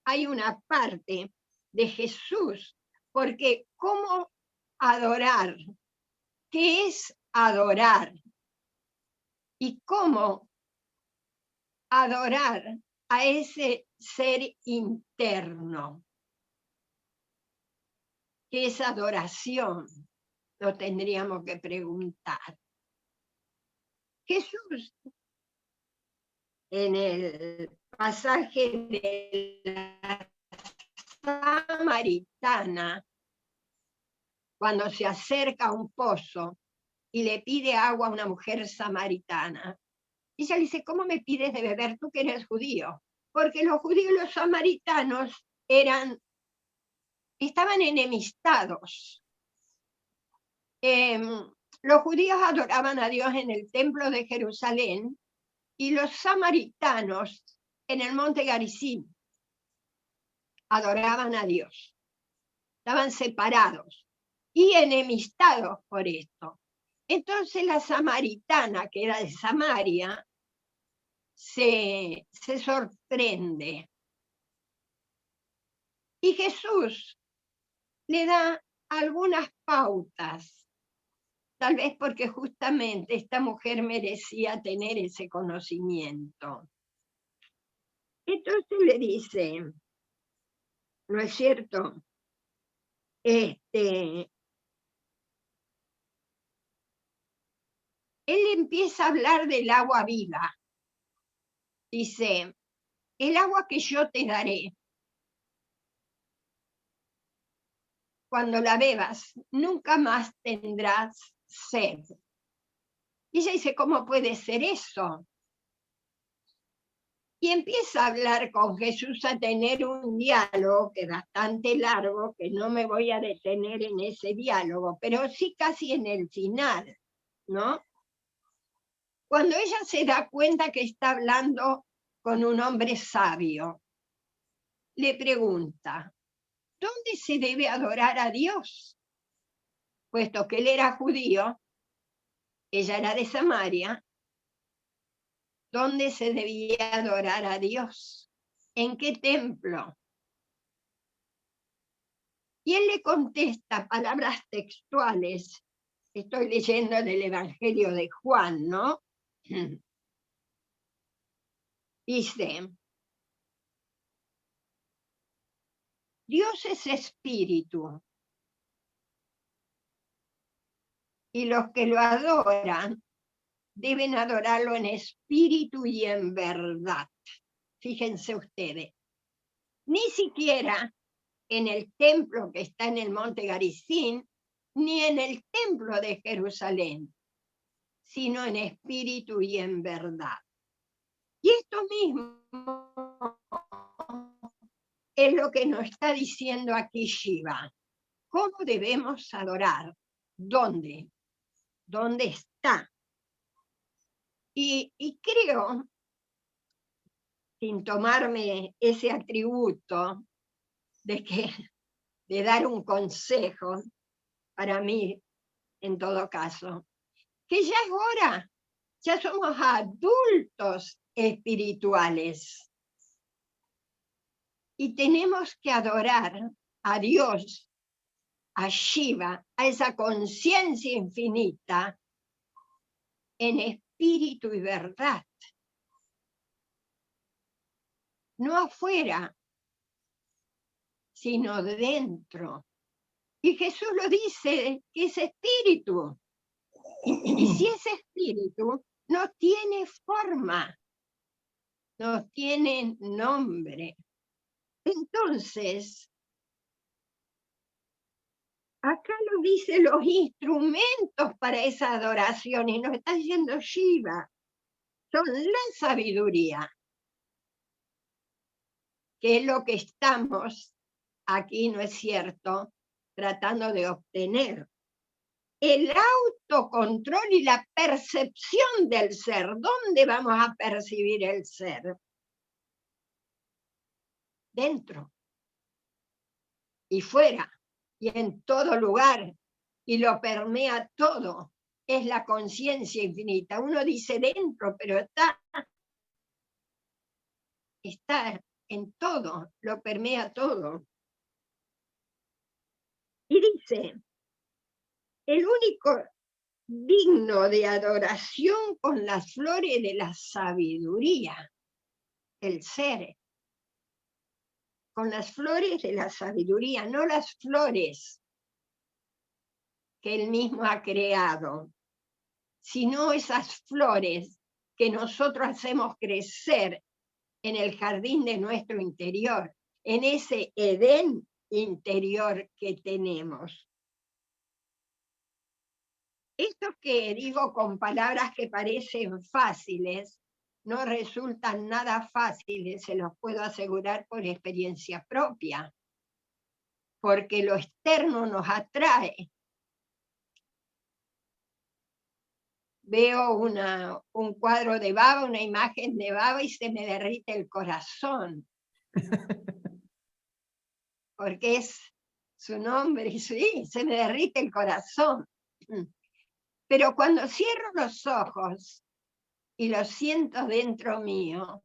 hay una parte de Jesús, porque ¿cómo adorar? ¿Qué es adorar? ¿Y cómo adorar a ese ser interno? ¿Qué es adoración? Lo tendríamos que preguntar. Jesús, en el pasaje de la Samaritana, cuando se acerca a un pozo y le pide agua a una mujer samaritana, y ella le dice, ¿cómo me pides de beber tú que eres judío? Porque los judíos y los samaritanos estaban enemistados. Los judíos adoraban a Dios en el templo de Jerusalén y los samaritanos en el monte Garizim adoraban a Dios. Estaban separados y enemistados por esto. Entonces la samaritana, que era de Samaria, se sorprende. Y Jesús le da algunas pautas, tal vez porque justamente esta mujer merecía tener ese conocimiento. Entonces le dice, ¿no es cierto? Él empieza a hablar del agua viva. Dice, el agua que yo te daré, cuando la bebas, nunca más tendrás sed. Y ella dice, ¿cómo puede ser eso? Y empieza a hablar con Jesús, a tener un diálogo que es bastante largo, que no me voy a detener en ese diálogo, pero sí casi en el final, ¿no? Cuando ella se da cuenta que está hablando con un hombre sabio, le pregunta, ¿dónde se debe adorar a Dios? Puesto que él era judío, ella era de Samaria, ¿dónde se debía adorar a Dios? ¿En qué templo? Y él le contesta palabras textuales. Estoy leyendo del Evangelio de Juan, ¿no? Dice, Dios es espíritu, y los que lo adoran deben adorarlo en espíritu y en verdad. Fíjense ustedes, ni siquiera en el templo que está en el monte Garizim, ni en el templo de Jerusalén, sino en espíritu y en verdad. Y esto mismo es lo que nos está diciendo aquí Shiva. ¿Cómo debemos adorar? ¿Dónde? ¿Dónde está? Y creo, sin tomarme ese atributo de dar un consejo, para mí, en todo caso, que ya es hora, ya somos adultos espirituales y tenemos que adorar a Dios, a Shiva, a esa conciencia infinita en espíritu y verdad, no afuera, sino dentro. Y Jesús lo dice, que es espíritu. Y si es espíritu, no tiene forma, no tiene nombre. Entonces, acá lo dice los instrumentos para esa adoración, y nos está diciendo Shiva. son la sabiduría, que es lo que estamos aquí, ¿no es cierto?, tratando de obtener. El autocontrol y la percepción del ser. ¿Dónde vamos a percibir el ser? Dentro y fuera y en todo lugar, y lo permea todo. Es la conciencia infinita. Uno dice dentro, pero está en todo, lo permea todo. Y dice, el único digno de adoración con las flores de la sabiduría, el ser, con las flores de la sabiduría, no las flores que él mismo ha creado, sino esas flores que nosotros hacemos crecer en el jardín de nuestro interior, en ese Edén interior que tenemos. Esto que digo con palabras que parecen fáciles, no resultan nada fáciles, se los puedo asegurar por experiencia propia, porque lo externo nos atrae. Veo un cuadro de Baba, una imagen de Baba y se me derrite el corazón. Porque es su nombre y sí, se me derrite el corazón. Pero cuando cierro los ojos y lo siento dentro mío,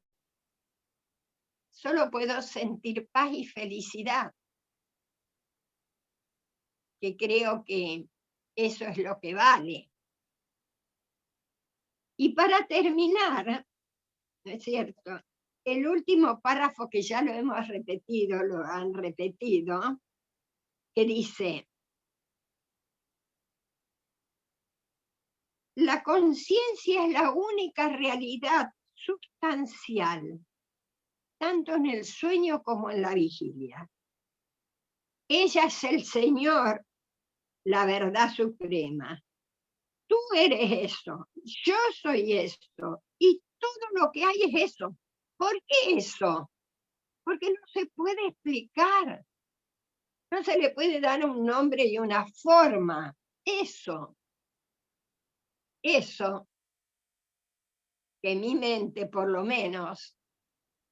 solo puedo sentir paz y felicidad. Que creo que eso es lo que vale. Y para terminar, ¿no es cierto?, el último párrafo que ya lo hemos repetido, lo han repetido, que dice, la conciencia es la única realidad sustancial, tanto en el sueño como en la vigilia. Ella es el Señor, la verdad suprema. Tú eres eso, yo soy esto, y todo lo que hay es eso. ¿Por qué eso? Porque no se puede explicar. No se le puede dar un nombre y una forma. Eso que mi mente, por lo menos,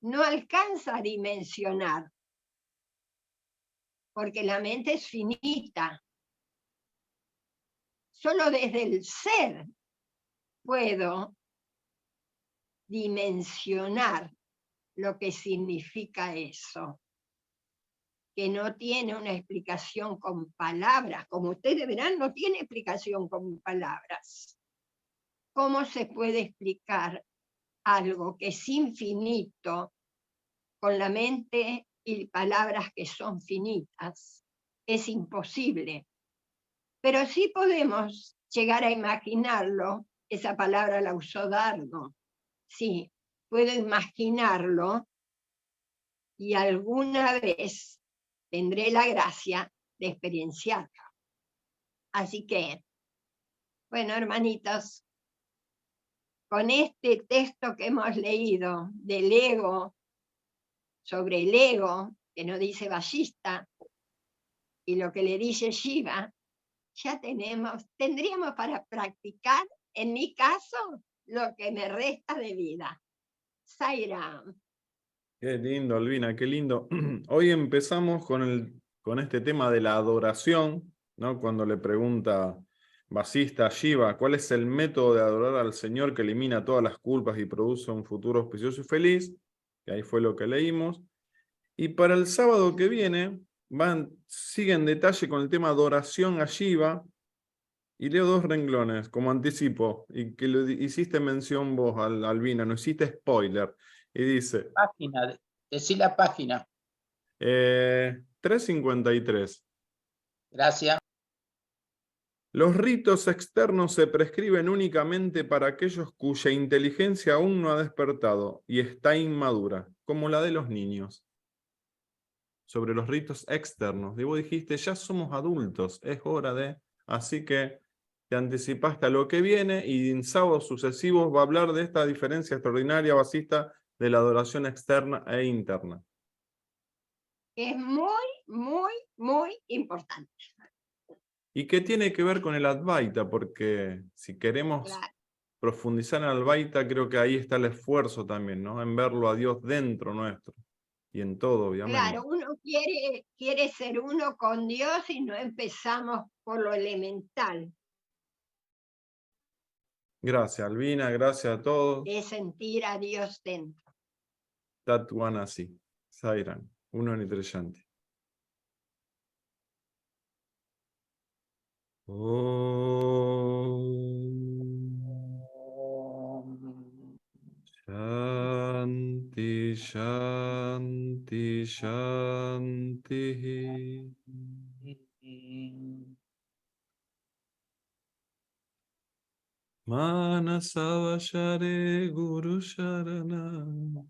no alcanza a dimensionar. Porque la mente es finita. Solo desde el ser puedo dimensionar lo que significa eso, que no tiene una explicación con palabras, como ustedes verán, no tiene explicación con palabras. ¿Cómo se puede explicar algo que es infinito con la mente y palabras que son finitas? Es imposible. Pero sí podemos llegar a imaginarlo. Esa palabra la usó Dardo. Sí, puedo imaginarlo y alguna vez tendré la gracia de experienciarlo. Así que, bueno, hermanitos, con este texto que hemos leído del ego, sobre el ego, que nos dice Ballista, y lo que le dice Shiva, ya tendríamos para practicar, en mi caso, lo que me resta de vida. Sairam. Qué lindo, Albina, qué lindo. Hoy empezamos con este tema de la adoración, ¿no? Cuando le pregunta Vasista a Shiva, ¿cuál es el método de adorar al Señor que elimina todas las culpas y produce un futuro auspicioso y feliz? Que ahí fue lo que leímos. Y para el sábado que viene, sigue en detalle con el tema adoración a Shiva, y leo 2 renglones, como anticipo, y que lo hiciste mención vos, Albina, no hiciste spoiler. Y dice... Página, decí la página. 353. Gracias. Los ritos externos se prescriben únicamente para aquellos cuya inteligencia aún no ha despertado y está inmadura, como la de los niños. Sobre los ritos externos. Y vos dijiste, ya somos adultos, es hora de... Así que te anticipaste a lo que viene y en sábados sucesivos va a hablar de esta diferencia extraordinaria basista de la adoración externa e interna. Es muy, muy, muy importante. ¿Y qué tiene que ver con el Advaita? Porque si queremos Claro. profundizar en el Advaita, creo que ahí está el esfuerzo también, ¿no? En verlo a Dios dentro nuestro y en todo, obviamente. Claro, uno quiere ser uno con Dios y no empezamos por lo elemental. Gracias, Albina, gracias a todos. De sentir a Dios dentro. Tatuanasi, Sairan, uno en Itreshanti. Shanti, Shanti, Shanti. Manasavashare Guru Sharana.